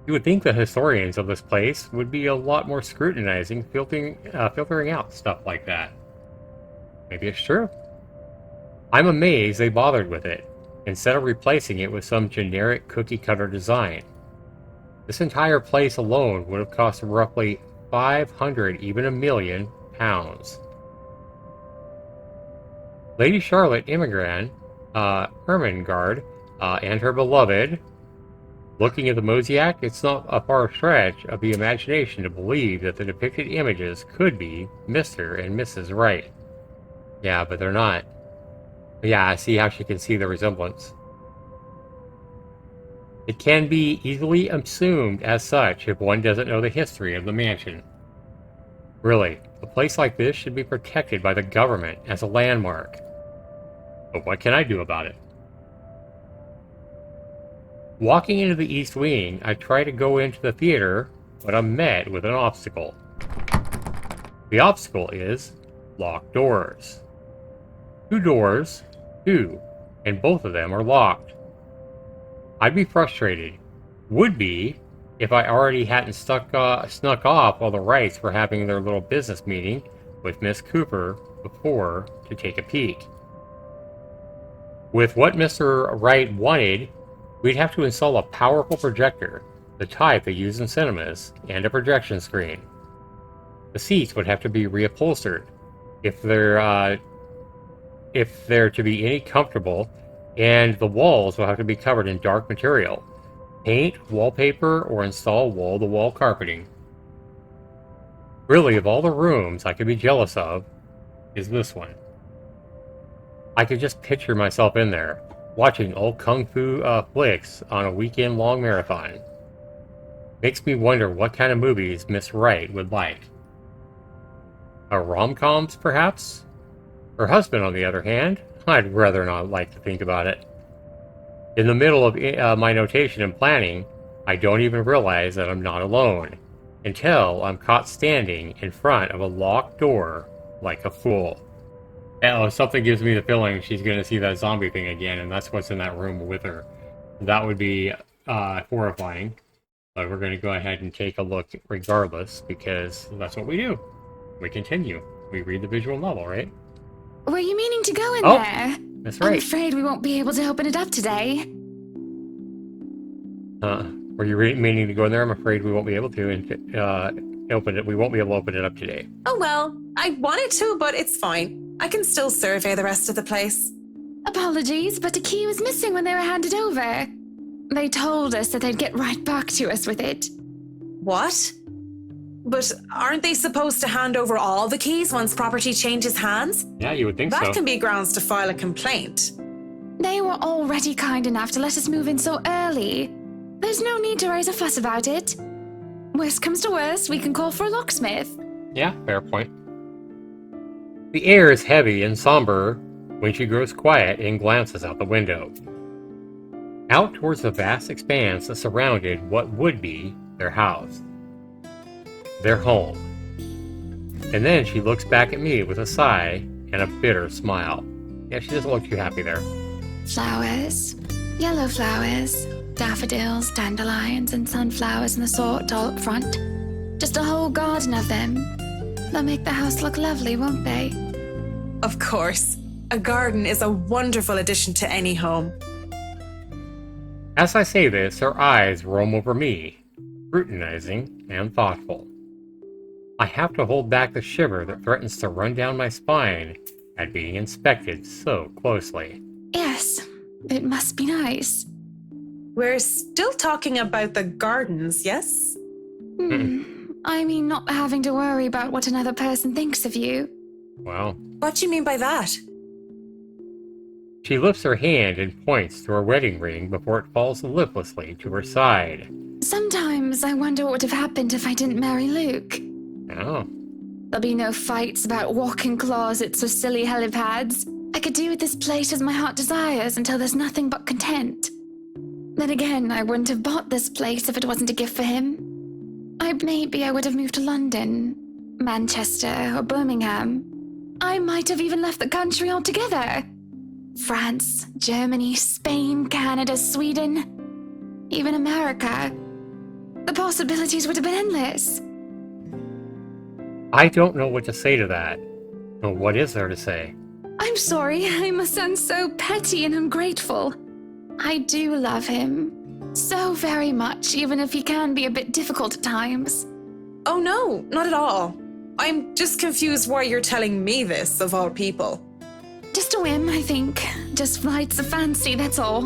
You would think the historians of this place would be a lot more scrutinizing, filtering out stuff like that. Maybe it's true. I'm amazed they bothered with it, instead of replacing it with some generic cookie-cutter design. This entire place alone would have cost roughly 500, even £1 million. Lady Charlotte Ermengarde, and her beloved. Looking at the mosaic, it's not a far stretch of the imagination to believe that the depicted images could be Mr. and Mrs. Wright. Yeah, but they're not. Yeah, I see how she can see the resemblance. It can be easily assumed as such if one doesn't know the history of the mansion. Really, a place like this should be protected by the government as a landmark. But what can I do about it? Walking into the East Wing, I try to go into the theater, but I'm met with an obstacle. The obstacle is locked doors. 2 doors, and both of them are locked. I'd be frustrated. Would be, if I already hadn't snuck off while the Wrights were having their little business meeting with Miss Cooper before to take a peek. With what Mr. Wright wanted, we'd have to install a powerful projector, the type they use in cinemas, and a projection screen. The seats would have to be reupholstered, if they're to be any comfortable, and the walls will have to be covered in dark material. Paint, wallpaper, or install wall-to-wall carpeting. Really, of all the rooms I could be jealous of, is this one. I could just picture myself in there, watching old kung fu flicks on a weekend-long marathon. Makes me wonder what kind of movies Miss Wright would like. Rom-coms, perhaps? Her husband, on the other hand, I'd rather not like to think about it. In the middle of my notation and planning, I don't even realize that I'm not alone, until I'm caught standing in front of a locked door like a fool. Oh, something gives me the feeling she's going to see that zombie thing again, and that's what's in that room with her. That would be horrifying. But we're going to go ahead and take a look regardless, because that's what we do. We continue. We read the visual novel, right? Were you meaning to go in Oh, there? that's I'm right. afraid we won't be able to open it up today. Were you meaning to go in there? I'm afraid we won't be able to open it. We won't be able to open it up today. Oh well, I wanted to, but it's fine. I can still survey the rest of the place. Apologies, but a key was missing when they were handed over. They told us that they'd get right back to us with it. What? But aren't they supposed to hand over all the keys once property changes hands? Yeah, you would think That so. can be grounds to file a complaint. They were already kind enough to let us move in so early. There's no need to raise a fuss about it. Worst comes to worst, we can call for a locksmith. Yeah, fair point. The air is heavy and somber when she grows quiet and glances out the window. Out towards the vast expanse that surrounded what would be their house. Their home. And then she looks back at me with a sigh and a bitter smile. Yeah, she doesn't look too happy there. Flowers. Yellow flowers. Daffodils, dandelions, and sunflowers in the sort all up front. Just a whole garden of them. They'll make the house look lovely, won't they? Of course. A garden is a wonderful addition to any home. As I say this, her eyes roam over me, scrutinizing and thoughtful. I have to hold back the shiver that threatens to run down my spine at being inspected so closely. Yes, it must be nice. We're still talking about the gardens, yes? I mean, not having to worry about what another person thinks of you. Well, What do you mean by that? she lifts her hand and points to her wedding ring before it falls liplessly to her side. Sometimes I wonder what would have happened if I didn't marry Luke. Oh, There'll be no fights about walk-in closets or silly helipads. I could do with this place as my heart desires until there's nothing but content. Then again, I wouldn't have bought this place if it wasn't a gift for him. Maybe I would have moved to London, Manchester, or Birmingham. I might have even left the country altogether. France, Germany, Spain, Canada, Sweden, even America. The possibilities would have been endless. I don't know what to say to that. Well, what is there to say? I'm sorry, I must sound so petty and ungrateful. I do love him. So very much, even if he can be a bit difficult at times. Oh no, not at all. I'm just confused why you're telling me this, of all people. Just a whim, I think. Just flights of fancy, that's all.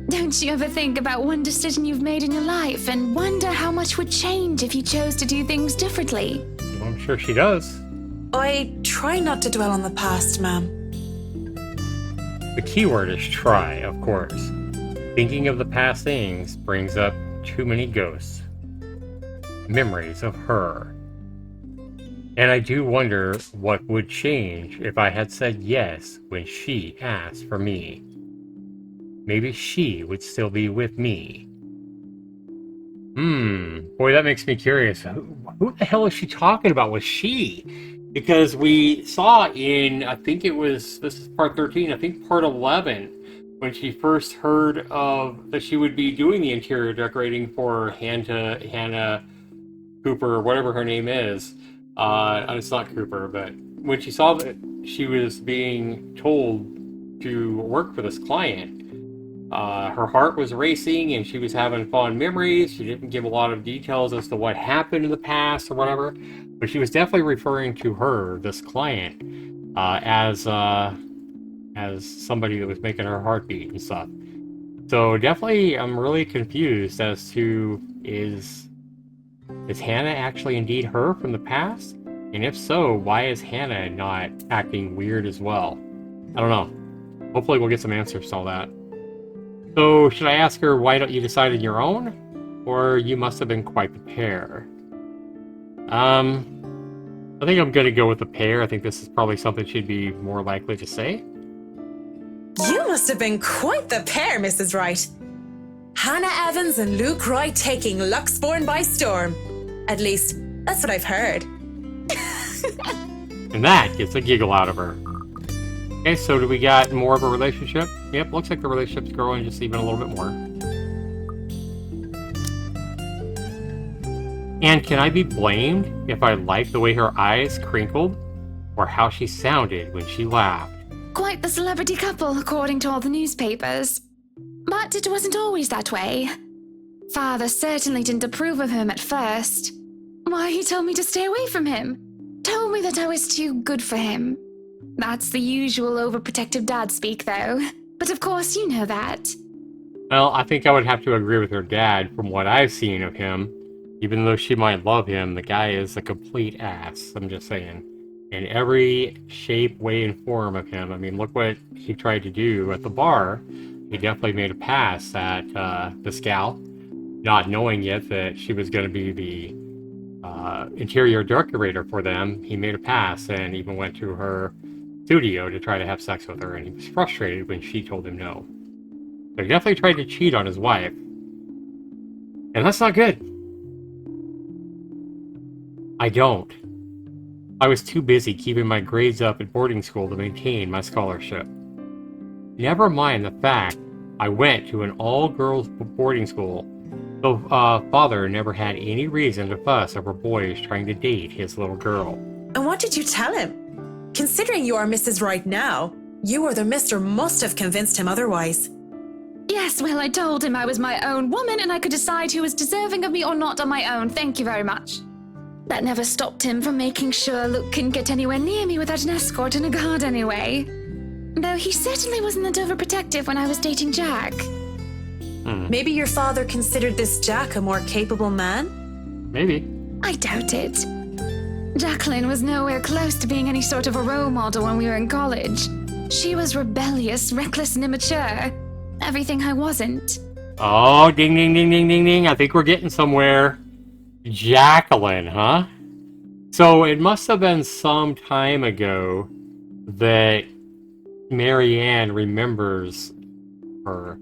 Don't you ever think about one decision you've made in your life and wonder how much would change if you chose to do things differently? Well, I'm sure she does. I try not to dwell on the past, ma'am. The keyword is try, of course. Thinking of the past things brings up too many ghosts. Memories of her. And I do wonder what would change if I had said yes when she asked for me. Maybe she would still be with me. Boy, that makes me curious. Who the hell is she talking about? Was she? Because we saw in, I think it was, this is part 13, I think part 11, when she first heard of that she would be doing the interior decorating for Hannah Cooper, or whatever her name is. It's not Cooper, but when she saw that she was being told to work for this client, her heart was racing and she was having fond memories. She didn't give a lot of details as to what happened in the past or whatever, but she was definitely referring to her, this client, as somebody that was making her heart beat and stuff. So definitely, I'm really confused as to is Hannah actually indeed her from the past? And if so, why is Hannah not acting weird as well? I don't know. Hopefully we'll get some answers to all that. So, should I ask her, why don't you decide on your own? Or you must have been quite the pair? I think I'm going to go with the pair. I think this is probably something she'd be more likely to say. You must have been quite the pair, Mrs. Wright. Hannah Evans and Luke Wright taking Luxbourne by storm. At least, that's what I've heard. And that gets a giggle out of her. Okay, so do we got more of a relationship? Yep, looks like the relationship's growing just even a little bit more. And can I be blamed if I like the way her eyes crinkled? Or how she sounded when she laughed? Quite the celebrity couple, according to all the newspapers. But it wasn't always that way. Father certainly didn't approve of him at first. Why, he told me to stay away from him. Told me that I was too good for him. That's the usual overprotective dad speak, though. But of course, you know that. Well, I think I would have to agree with her dad from what I've seen of him. Even though she might love him, the guy is a complete ass, I'm just saying. In every shape, way, and form of him. I mean, look what he tried to do at the bar. He definitely made a pass at this gal, not knowing yet that she was going to be the interior decorator for them. He made a pass and even went to her studio to try to have sex with her, and he was frustrated when she told him no. So he definitely tried to cheat on his wife. And that's not good. I was too busy keeping my grades up at boarding school to maintain my scholarship. Never mind the fact I went to an all-girls boarding school, so father never had any reason to fuss over boys trying to date his little girl. And what did you tell him? Considering you are Mrs. Wright now, you or the mister must have convinced him otherwise. Yes, well, I told him I was my own woman and I could decide who was deserving of me or not on my own. Thank you very much. That never stopped him from making sure Luke couldn't get anywhere near me without an escort and a guard anyway. Though he certainly wasn't that overprotective when I was dating Jack. Maybe your father considered this Jack a more capable man? Maybe. I doubt it. Jacqueline was nowhere close to being any sort of a role model when we were in college. She was rebellious, reckless, and immature. Everything I wasn't. Oh, ding, ding, ding, ding, ding, ding. I think we're getting somewhere. Jacqueline, huh? So it must have been some time ago that Marianne remembers her.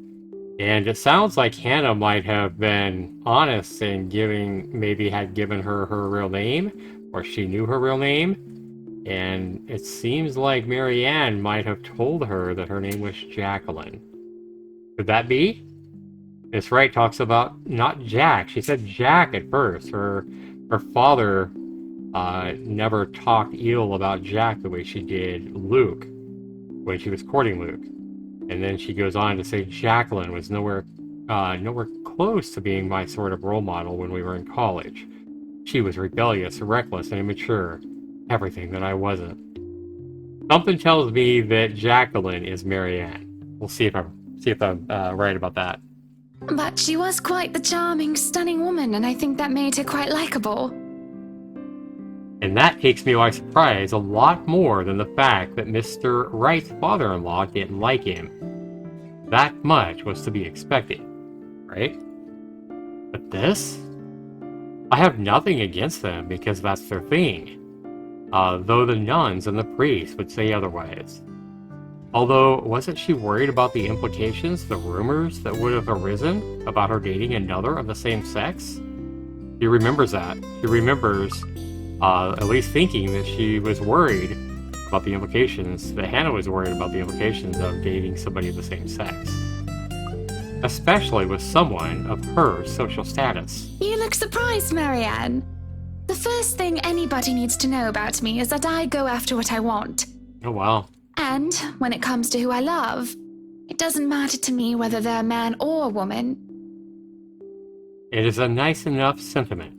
And it sounds like Hannah might have been honest and maybe had given her her real name, or she knew her real name. And it seems like Marianne might have told her that her name was Jacqueline. Could that be? Miss Wright talks about not Jack. She said Jack at first. Her father never talked ill about Jack the way she did Luke when she was courting Luke. And then she goes on to say Jacqueline was nowhere close to being my sort of role model when we were in college. She was rebellious, reckless, and immature. Everything that I wasn't. Something tells me that Jacqueline is Marianne. We'll see if I'm right about that. But she was quite the charming, stunning woman, and I think that made her quite likable. And that takes me by surprise a lot more than the fact that Mr. Wright's father-in-law didn't like him. That much was to be expected, right? But this? I have nothing against them because that's their thing. Though the nuns and the priests would say otherwise. Although, wasn't she worried about the implications, the rumors that would have arisen about her dating another of the same sex? She remembers that. She remembers at least thinking that she was worried about the implications, that Hannah was worried about the implications of dating somebody of the same sex. Especially with someone of her social status. You look surprised, Marianne. The first thing anybody needs to know about me is that I go after what I want. Oh, wow. And when it comes to who I love, it doesn't matter to me whether they're a man or a woman. It is a nice enough sentiment.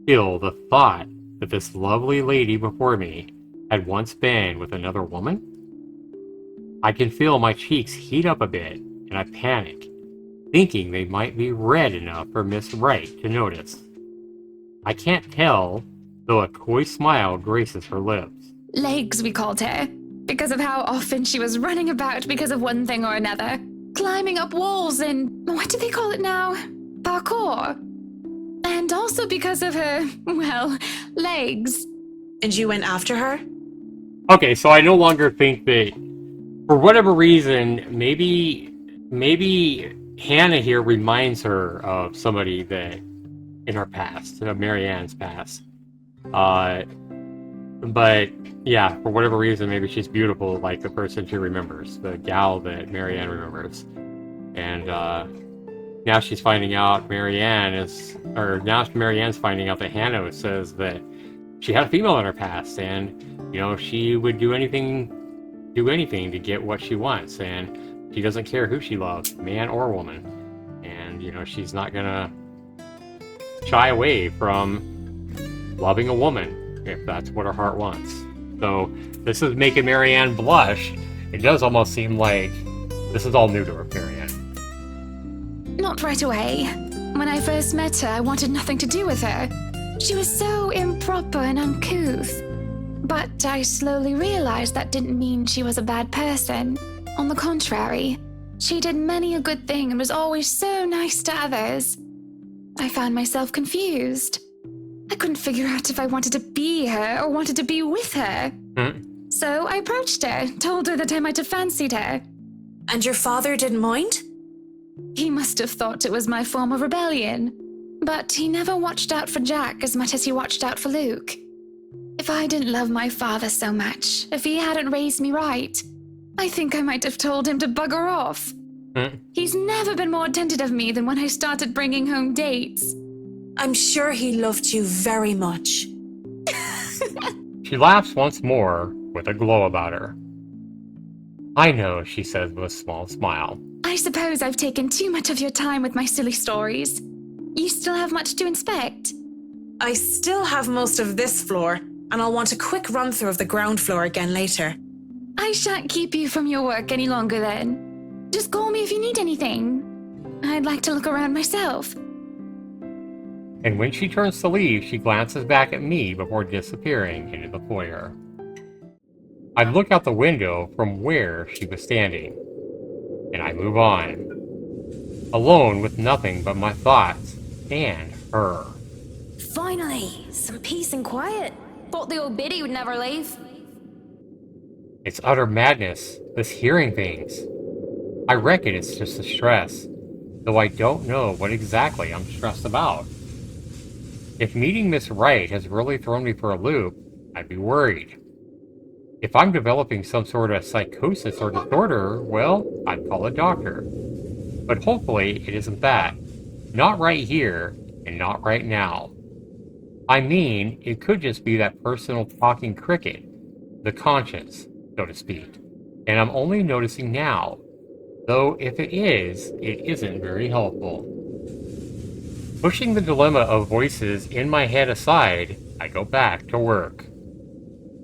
Still, the thought that this lovely lady before me had once been with another woman? I can feel my cheeks heat up a bit, and I panic, thinking they might be red enough for Miss Wright to notice. I can't tell, though a coy smile graces her lips. Legs, we called her, because of how often she was running about because of one thing or another. Climbing up walls and, what do they call it now? Parkour. And also because of her, well, legs. And you went after her? Okay, so I no longer think that For whatever reason, maybe Hannah here reminds her of somebody that in her past, Marianne's past. But yeah, for whatever reason, maybe she's beautiful like the person she remembers, the gal that Marianne remembers. And now she's finding out Marianne's finding out that Hannah says that she had a female in her past, and you know she would do anything to get what she wants, and she doesn't care who she loves, man or woman, and you know she's not gonna shy away from loving a woman if that's what her heart wants. So this is making Marianne blush. It does almost seem like this is all new to her, Marianne. Not right away. When I first met her, I wanted nothing to do with her. She was so improper and uncouth. But I slowly realized that didn't mean she was a bad person. On the contrary, she did many a good thing and was always so nice to others. I found myself confused. I couldn't figure out if I wanted to be her or wanted to be with her. So I approached her, told her that I might have fancied her. And your father didn't mind? He must have thought it was my form of rebellion. But he never watched out for Jack as much as he watched out for Luke. If I didn't love my father so much, if he hadn't raised me right, I think I might have told him to bugger off. He's never been more attentive of me than when I started bringing home dates. I'm sure he loved you very much. She laughs once more with a glow about her. I know, she says with a small smile. I suppose I've taken too much of your time with my silly stories. You still have much to inspect? I still have most of this floor, and I'll want a quick run-through of the ground floor again later. I shan't keep you from your work any longer then. Just call me if you need anything. I'd like to look around myself. And when she turns to leave, she glances back at me before disappearing into the foyer. I look out the window from where she was standing, and I move on, alone with nothing but my thoughts and her. Finally, some peace and quiet. Thought the old biddy would never leave. It's utter madness, this hearing things. I reckon it's just the stress, though I don't know what exactly I'm stressed about. If meeting Miss Wright has really thrown me for a loop, I'd be worried. If I'm developing some sort of psychosis or disorder, well, I'd call a doctor. But hopefully it isn't that. Not right here, and not right now. I mean, it could just be that personal talking cricket, the conscience, so to speak. And I'm only noticing now. Though if it is, it isn't very helpful. Pushing the dilemma of voices in my head aside, I go back to work.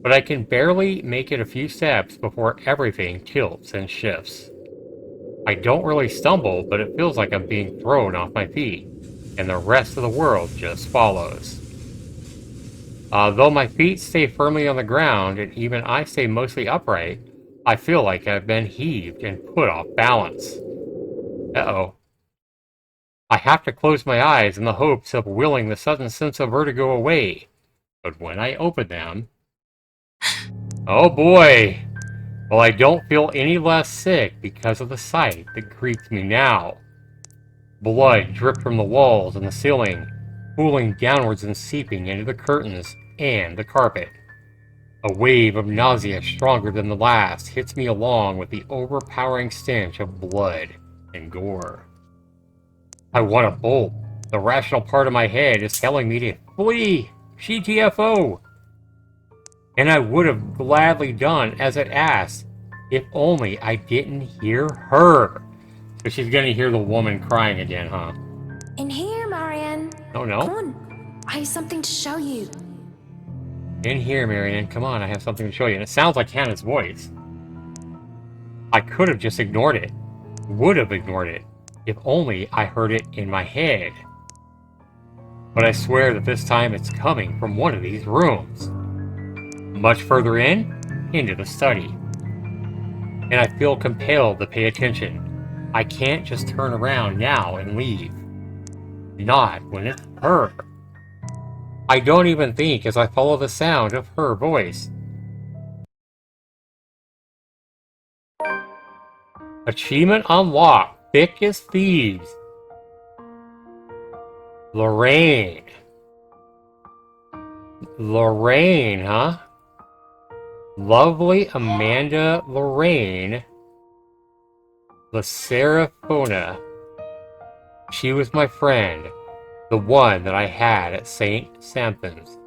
But I can barely make it a few steps before everything tilts and shifts. I don't really stumble, but it feels like I'm being thrown off my feet, and the rest of the world just follows. Though my feet stay firmly on the ground, and even I stay mostly upright, I feel like I've been heaved and put off balance. Uh-oh. I have to close my eyes in the hopes of willing the sudden sense of vertigo away. But when I open them... Oh boy! Well, I don't feel any less sick because of the sight that greets me now. Blood dripped from the walls and the ceiling, pooling downwards and seeping into the curtains and the carpet. A wave of nausea stronger than the last hits me along with the overpowering stench of blood and gore. I want to bolt. The rational part of my head is telling me to flee, GTFO. And I would have gladly done as it asked, if only I didn't hear her. So she's going to hear the woman crying again, huh? In here, Marianne. Oh, no? Come on. I have something to show you. In here, Marianne. Come on, I have something to show you. And it sounds like Hannah's voice. I could have just ignored it. Would have ignored it. If only I heard it in my head. But I swear that this time it's coming from one of these rooms. Much further in, into the study. And I feel compelled to pay attention. I can't just turn around now and leave. Not when it's her. I don't even think as I follow the sound of her voice. Achievement unlocked. Thick as thieves. Lorraine. Lorraine, huh? Lovely Amanda Lorraine Lacerafona. She was my friend, the one that I had at St. Sampson's.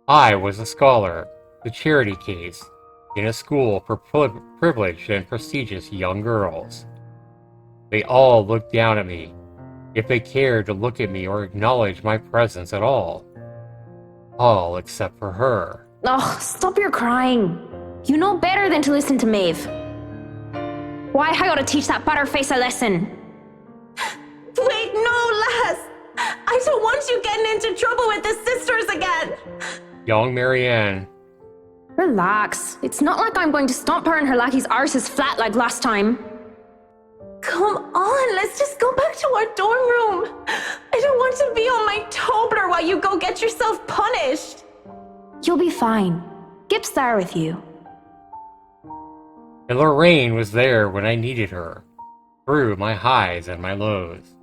I was a scholar, the charity case, in a school for privileged and prestigious young girls. They all looked down at me, if they cared to look at me or acknowledge my presence at all. All except for her. Oh, stop your crying. You know better than to listen to Maeve. Why, I ought to teach that butterface a lesson. Wait, no, lass! I don't want you getting into trouble with the sisters again! Young Marianne. Relax. It's not like I'm going to stomp her and her lackey's arses flat like last time. Come on, let's just go back to our dorm room. I don't want to be on my Tobler while you go get yourself punished. You'll be fine. Gip's there with you. And Lorraine was there when I needed her, through my highs and my lows.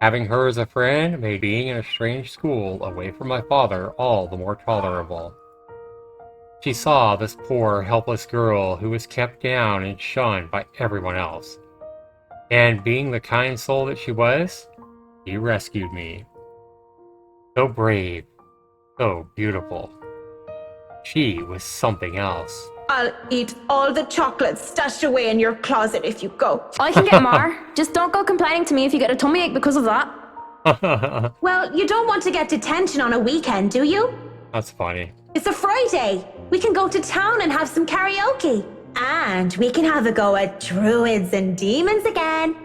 Having her as a friend made being in a strange school away from my father all the more tolerable. She saw this poor, helpless girl who was kept down and shunned by everyone else. And being the kind soul that she was, she rescued me. So brave, so beautiful. She was something else. I'll eat all the chocolates stashed away in your closet if you go. I can get more. Just don't go complaining to me if you get a tummy ache because of that. Well, you don't want to get detention on a weekend, do you? That's funny. It's a Friday. We can go to town and have some karaoke. And we can have a go at druids and demons again.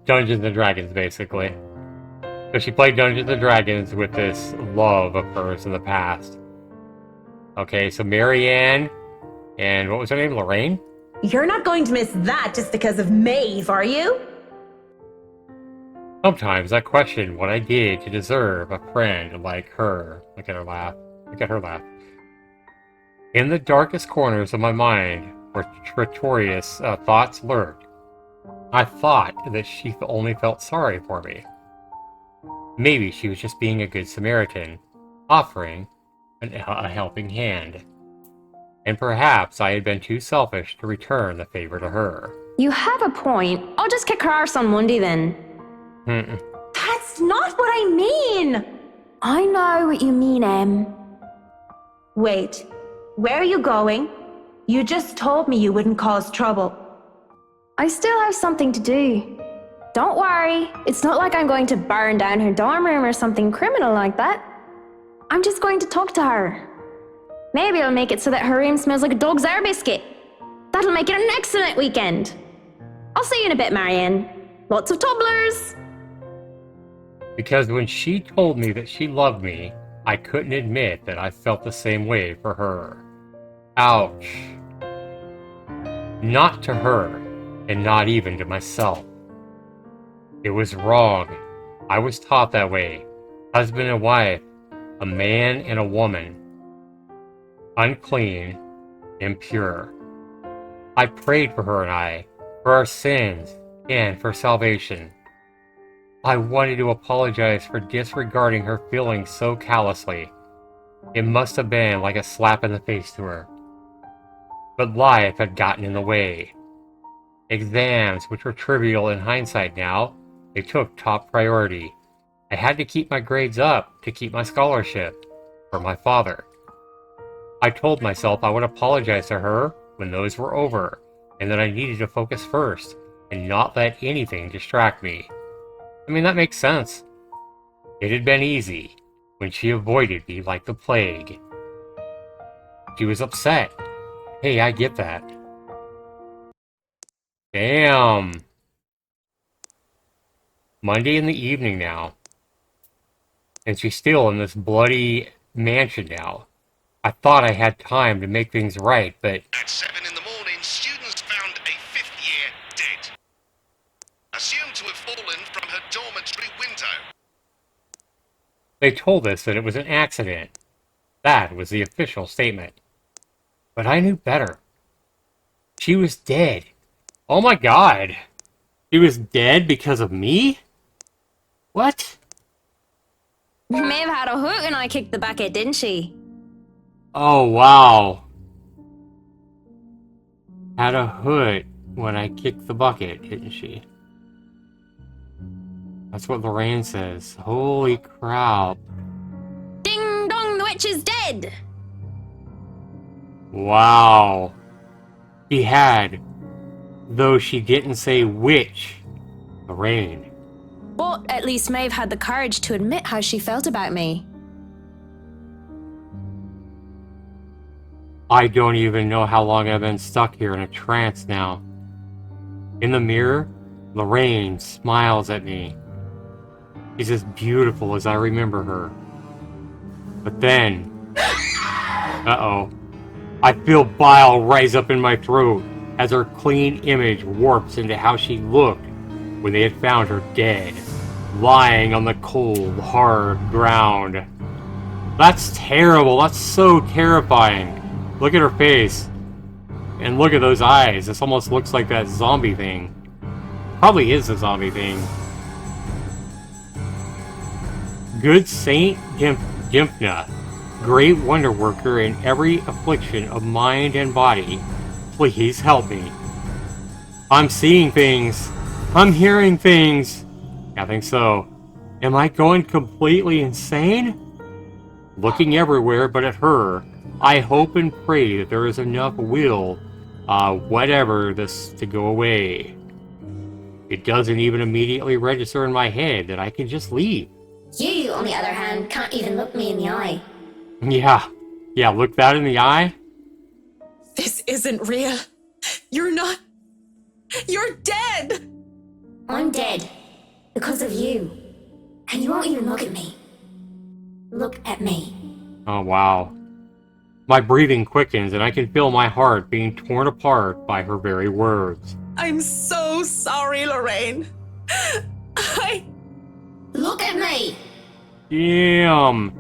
Dungeons and Dragons, basically. So she played Dungeons and Dragons with this love of hers in the past. Okay, so Marianne, and what was her name? Lorraine? You're not going to miss that just because of Maeve, are you? Sometimes I question what I did to deserve a friend like her. Look at her laugh. Look at her laugh. In the darkest corners of my mind, where traitorous thoughts lurked, I thought that she only felt sorry for me. Maybe she was just being a good Samaritan, offering a helping hand. And perhaps I had been too selfish to return the favor to her. You have a point. I'll just kick her arse on Monday then. That's not what I mean! I know what you mean, Em. Wait, where are you going? You just told me you wouldn't cause trouble. I still have something to do. Don't worry, it's not like I'm going to burn down her dorm room or something criminal like that. I'm just going to talk to her. Maybe I'll make it so that her room smells like a dog's air biscuit. That'll make it an excellent weekend. I'll see you in a bit, Marianne. Lots of Tobblers! Because when she told me that she loved me, I couldn't admit that I felt the same way for her. Ouch. Not to her, and not even to myself. It was wrong. I was taught that way. Husband and wife, a man and a woman. Unclean, impure. I prayed for her and I, for our sins, and for salvation. I wanted to apologize for disregarding her feelings so callously. It must have been like a slap in the face to her. But life had gotten in the way. Exams, which were trivial in hindsight now, they took top priority. I had to keep my grades up to keep my scholarship, for my father. I told myself I would apologize to her when those were over, and that I needed to focus first, and not let anything distract me. I mean, that makes sense. It had been easy, when she avoided me like the plague. She was upset. Hey, I get that. Damn. Monday in the evening now. And she's still in this bloody mansion now. I thought I had time to make things right, but... At 7 in the morning, students found a 5th year dead. Assumed to have fallen from her dormitory window. They told us that it was an accident. That was the official statement. But I knew better. She was dead, Oh my god. He was dead because of me? What? Maeve had a hoot when I kicked the bucket, didn't she? Oh, wow. Had a hood when I kicked the bucket, didn't she? That's what Lorraine says. Holy crap. Ding dong, the witch is dead! Wow. She had, though she didn't say which, Lorraine. But at least Maeve had the courage to admit how she felt about me. I don't even know how long I've been stuck here in a trance now. In the mirror, Lorraine smiles at me. She's as beautiful as I remember her. But then... uh-oh. I feel bile rise up in my throat as her clean image warps into how she looked when they had found her dead, lying on the cold, hard ground. That's terrible. That's so terrifying. Look at her face. And look at those eyes. This almost looks like that zombie thing. Probably is a zombie thing. Good Saint Gympna, great wonder worker in every affliction of mind and body, please help me. I'm seeing things. I'm hearing things. I think so. Am I going completely insane? Looking everywhere but at her, I hope and pray that there is enough will, whatever this, to go away. It doesn't even immediately register in my head that I can just leave. You, on the other hand, can't even look me in the eye. Yeah, look that in the eye. This isn't real. You're not. You're dead! I'm dead. Because of you. And you won't even look at me. Look at me. Oh, wow. My breathing quickens and I can feel my heart being torn apart by her very words. I'm so sorry, Lorraine. Look at me! Damn.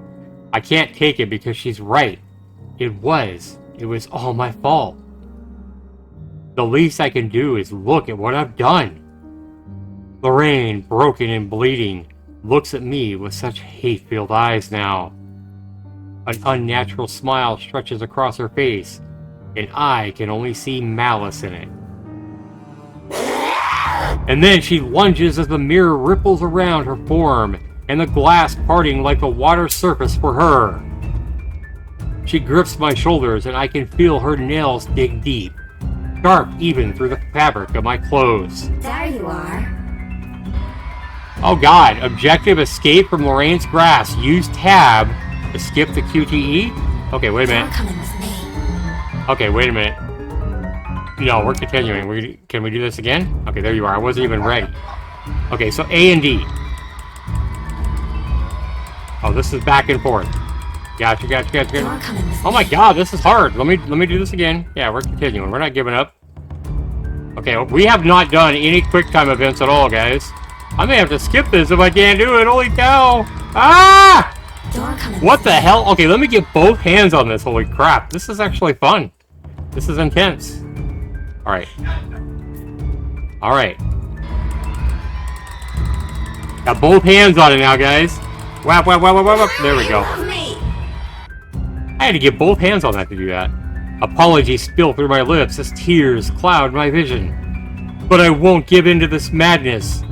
I can't take it because she's right. It was all my fault. The least I can do is look at what I've done. Lorraine, broken and bleeding, looks at me with such hate-filled eyes now. An unnatural smile stretches across her face, and I can only see malice in it. And then she lunges as the mirror ripples around her form, and the glass parting like the water surface for her. She grips my shoulders, and I can feel her nails dig deep, sharp even through the fabric of my clothes. There you are. Oh god, objective escape from Lorraine's grasp. Use tab to skip the QTE? Okay, wait a minute. You're coming with me. Okay, wait a minute. No, we're continuing. Can we do this again? Okay, there you are. I wasn't even ready. Okay, so A and D. Oh, this is back and forth. Gotcha. You're coming with Oh my god, this is hard. Let me do this again. Yeah, we're continuing. We're not giving up. Okay, we have not done any QuickTime events at all, guys. I may have to skip this if I can't do it. Holy cow! Ah! You're coming What the hell? Okay, let me get both hands on this. Holy crap. This is actually fun. This is intense. Alright. Alright. Got both hands on it now, guys. Whap, whap, whap, whap, whap. There we go. I had to get both hands on that to do that. Apologies spill through my lips as tears cloud my vision. But I won't give in to this madness.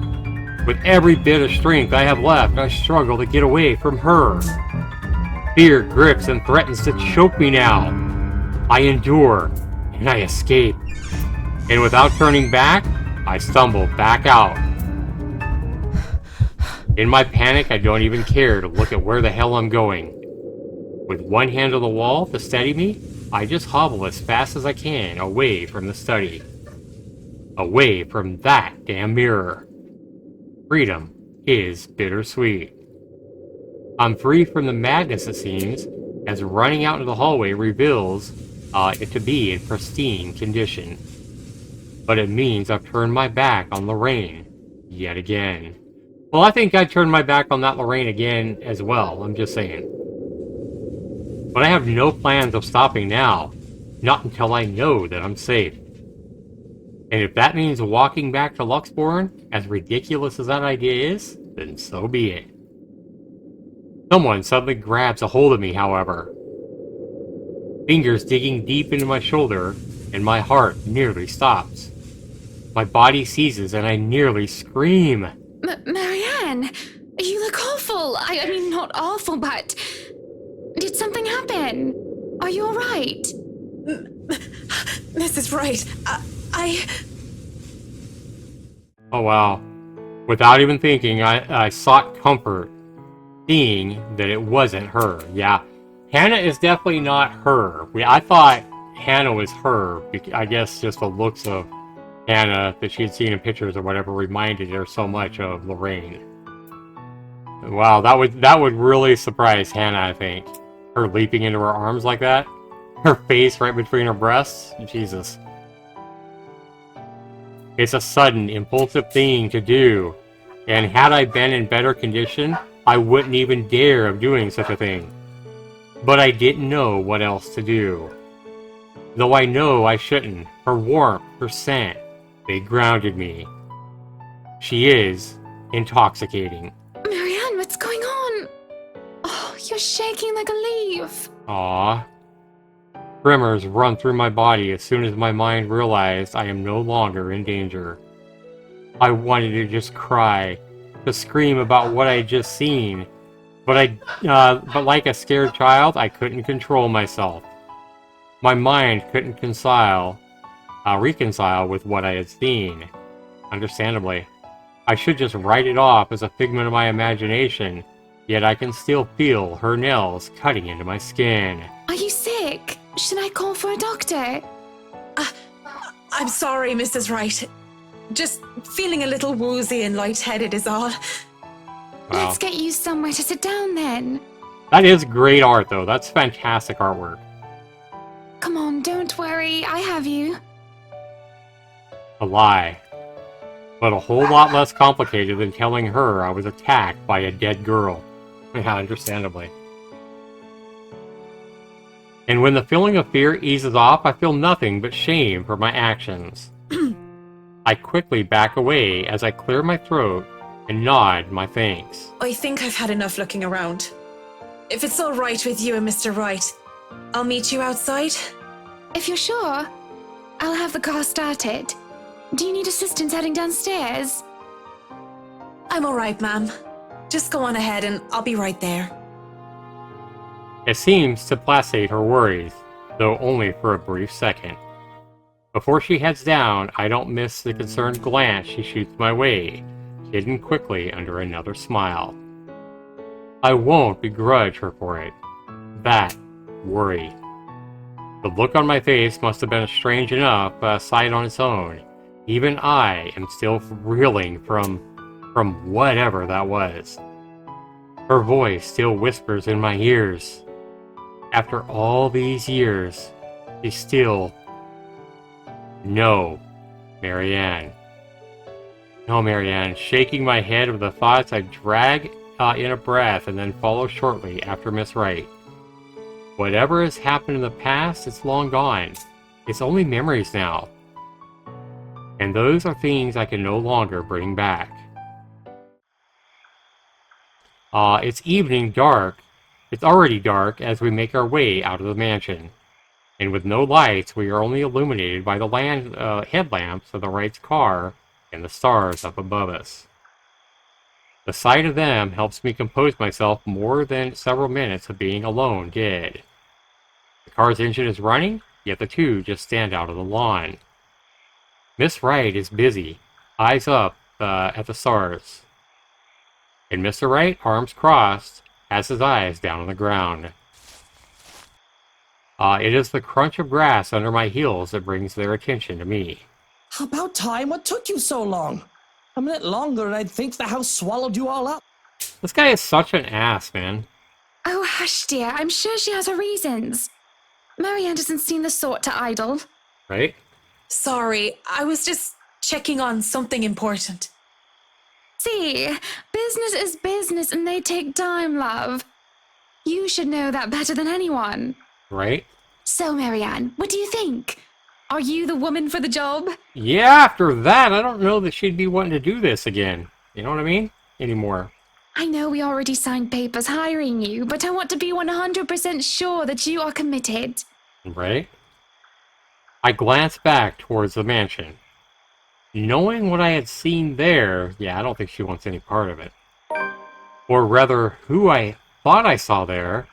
With every bit of strength I have left, I struggle to get away from her. Fear grips and threatens to choke me now. I endure, and I escape. And without turning back, I stumble back out. In my panic, I don't even care to look at where the hell I'm going. With one hand on the wall to steady me, I just hobble as fast as I can away from the study. Away from that damn mirror. Freedom is bittersweet. I'm free from the madness, it seems, as running out into the hallway reveals it to be in pristine condition. But it means I've turned my back on Lorraine yet again. Well, I think I turned my back on that Lorraine again as well, I'm just saying. But I have no plans of stopping now, not until I know that I'm safe. And if that means walking back to Luxborn, as ridiculous as that idea is, then so be it. Someone suddenly grabs a hold of me, however. Fingers digging deep into my shoulder, and my heart nearly stops. My body seizes and I nearly scream. Marianne, you look awful. I mean, not awful, but... Did something happen? Are you alright? This is right. Oh wow. Without even thinking, I sought comfort, seeing that it wasn't her. Yeah, Hannah is definitely not her. I thought Hannah was her. I guess just the looks of Hannah that she had seen in pictures or whatever reminded her so much of Lorraine. Wow, that would really surprise Hannah, I think. Her leaping into her arms like that. Her face right between her breasts. Jesus. It's a sudden, impulsive thing to do. And had I been in better condition, I wouldn't even dare of doing such a thing. But I didn't know what else to do. Though I know I shouldn't. Her warmth, her scent, they grounded me. She is intoxicating. Marianne, what's going on? Oh, you're shaking like a leaf. Aww. Tremors run through my body as soon as my mind realized I am no longer in danger. I wanted to just cry, to scream about what I had just seen, but like a scared child, I couldn't control myself. My mind couldn't reconcile with what I had seen. Understandably, I should just write it off as a figment of my imagination, yet I can still feel her nails cutting into my skin. Are you sick? Should I call for a doctor? I'm sorry, Mrs. Wright. Just feeling a little woozy and lightheaded is all. Wow. Let's get you somewhere to sit down then. That is great art, though. That's fantastic artwork. Come on, don't worry. I have you. A lie. But a whole lot less complicated than telling her I was attacked by a dead girl. Yeah, understandably. And when the feeling of fear eases off, I feel nothing but shame for my actions. I quickly back away as I clear my throat and nod my thanks. I think I've had enough looking around. If it's all right with you and Mr. Wright, I'll meet you outside. If you're sure, I'll have the car started. Do you need assistance heading downstairs? I'm all right, ma'am. Just go on ahead and I'll be right there. It seems to placate her worries, though only for a brief second. Before she heads down, I don't miss the concerned glance she shoots my way, hidden quickly under another smile. I won't begrudge her for it. That worry. The look on my face must have been a strange enough sight on its own. Even I am still reeling from whatever that was. Her voice still whispers in my ears. After all these years, she's still... No, Marianne. No, Marianne. Shaking my head with the thoughts, I drag in a breath and then follow shortly after Miss Wright. Whatever has happened in the past, it's long gone. It's only memories now. And those are things I can no longer bring back. It's evening dark. It's already dark as we make our way out of the mansion. And with no lights, we are only illuminated by the headlamps of the Wright's car and the stars up above us. The sight of them helps me compose myself more than several minutes of being alone did. The car's engine is running, yet the two just stand out on the lawn. Miss Wright is busy, eyes up at the stars. And Mr. Wright, arms crossed, has his eyes down on the ground. It is the crunch of grass under my heels that brings their attention to me. About time. What took you so long? A minute longer and I'd think the house swallowed you all up. This guy is such an ass, man. Oh, hush, dear. I'm sure she has her reasons. Marianne doesn't seem the sort to idle. Right? Sorry, I was just checking on something important. See, business is business and they take time, love. You should know that better than anyone. Right? So, Marianne, what do you think? Are you the woman for the job? Yeah, after that, I don't know that she'd be wanting to do this again. You know what I mean? Anymore. I know we already signed papers hiring you, but I want to be 100% sure that you are committed. Right? I glanced back towards the mansion. Knowing what I had seen there, yeah, I don't think she wants any part of it. Or rather, who I thought I saw there,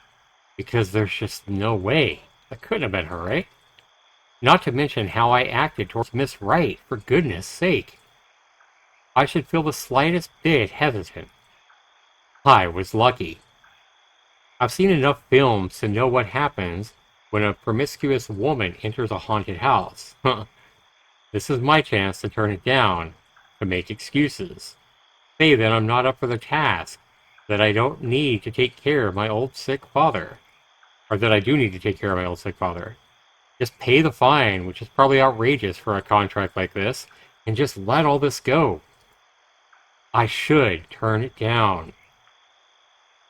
because there's just no way. That couldn't have been her, right? Not to mention how I acted towards Miss Wright, for goodness sake. I should feel the slightest bit hesitant. I was lucky. I've seen enough films to know what happens when a promiscuous woman enters a haunted house. This is my chance to turn it down, to make excuses. Say that I'm not up for the task, that I don't need to take care of my old sick father. Or that I do need to take care of my old sick father. Just pay the fine, which is probably outrageous for a contract like this, and just let all this go. I should turn it down.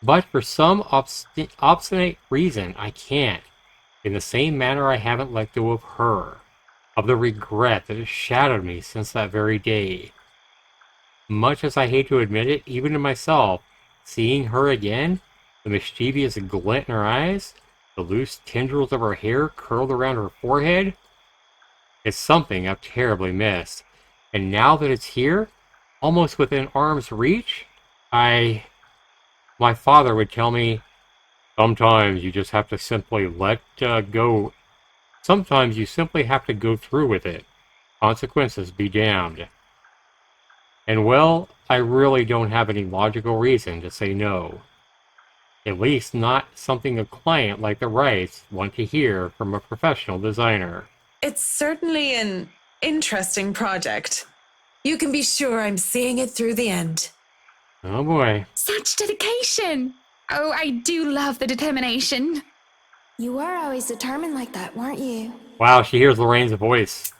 But for some obstinate reason, I can't. In the same manner I haven't let go of her. Of the regret that has shadowed me since that very day. Much as I hate to admit it, even to myself, seeing her again, the mischievous glint in her eyes, the loose tendrils of her hair curled around her forehead, it's something I've terribly missed. And now that it's here, almost within arm's reach, my father would tell me, sometimes you just have to simply let go. Sometimes you simply have to go through with it. Consequences be damned. And well, I really don't have any logical reason to say no. At least not something a client like the Wrights want to hear from a professional designer. It's certainly an interesting project. You can be sure I'm seeing it through the end. Oh boy. Such dedication! Oh, I do love the determination. You were always determined like that, weren't you? Wow, she hears Lorraine's voice.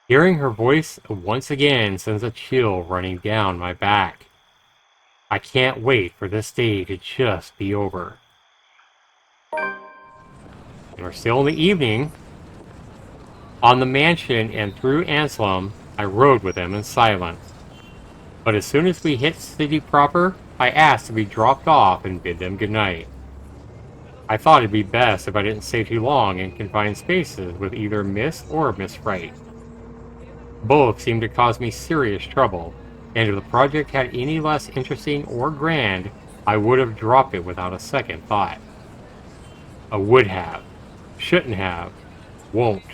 Hearing her voice once again sends a chill running down my back. I can't wait for this day to just be over. And we're still in the evening. On the mansion and through Anselm, I rode with them in silence. But as soon as we hit city proper, I asked to be dropped off and bid them goodnight. I thought it'd be best if I didn't stay too long in confined spaces with either Miss or Miss Wright. Both seemed to cause me serious trouble, and if the project had any less interesting or grand, I would have dropped it without a second thought. I would have, shouldn't have, won't.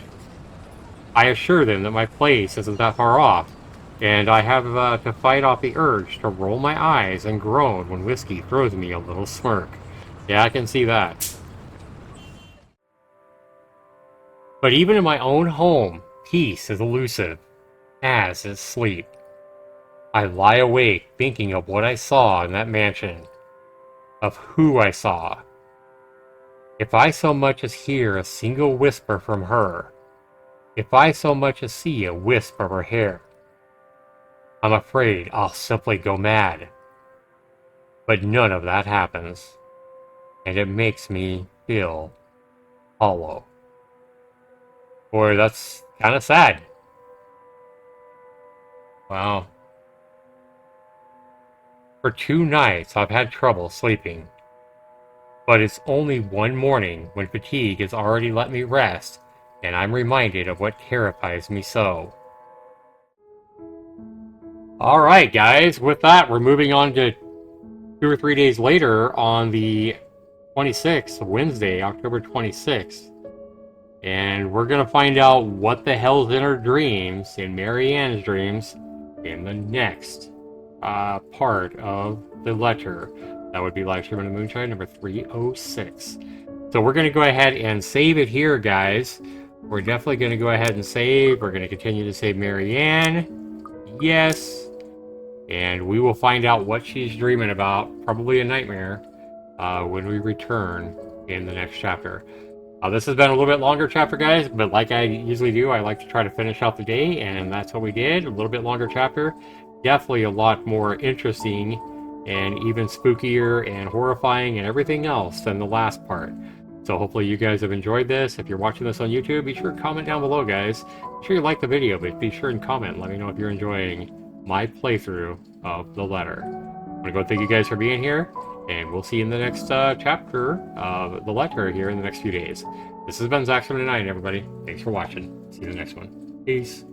I assure them that my place isn't that far off, and I have to fight off the urge to roll my eyes and groan when whiskey throws me a little smirk. Yeah, I can see that. But even in my own home, peace is elusive, as is sleep. I lie awake thinking of what I saw in that mansion, of who I saw. If I so much as hear a single whisper from her, if I so much as see a wisp of her hair, I'm afraid I'll simply go mad. But none of that happens, and it makes me feel hollow. Boy, that's kind of sad. Wow. For 2 nights, I've had trouble sleeping. But it's only one morning when fatigue has already let me rest, and I'm reminded of what terrifies me so. Alright, guys, with that, we're moving on to 2 or 3 days later on the 26th, Wednesday, October 26th. And we're going to find out what the hell's in her dreams, in Marianne's dreams, in the next part of the letter. That would be LiveStream in the Moonshine number 306. So we're going to go ahead and save it here, guys. We're definitely going to go ahead and save. We're going to continue to save Marianne. Yes. And we will find out what she's dreaming about, probably a nightmare, when we return in the next chapter. This has been a little bit longer chapter, guys, but like I usually do, I like to try to finish out the day, and that's what we did. A little bit longer chapter. Definitely a lot more interesting and even spookier and horrifying and everything else than the last part. So hopefully you guys have enjoyed this. If you're watching this on YouTube, be sure to comment down below, guys. Be sure you like the video, but be sure and comment and let me know if you're enjoying my playthrough of the letter. I'm gonna go thank you guys for being here, and we'll see you in the next chapter of the letter here in the next few days. This has been Zach from tonight, everybody. Thanks for watching. See you in the next one. Peace.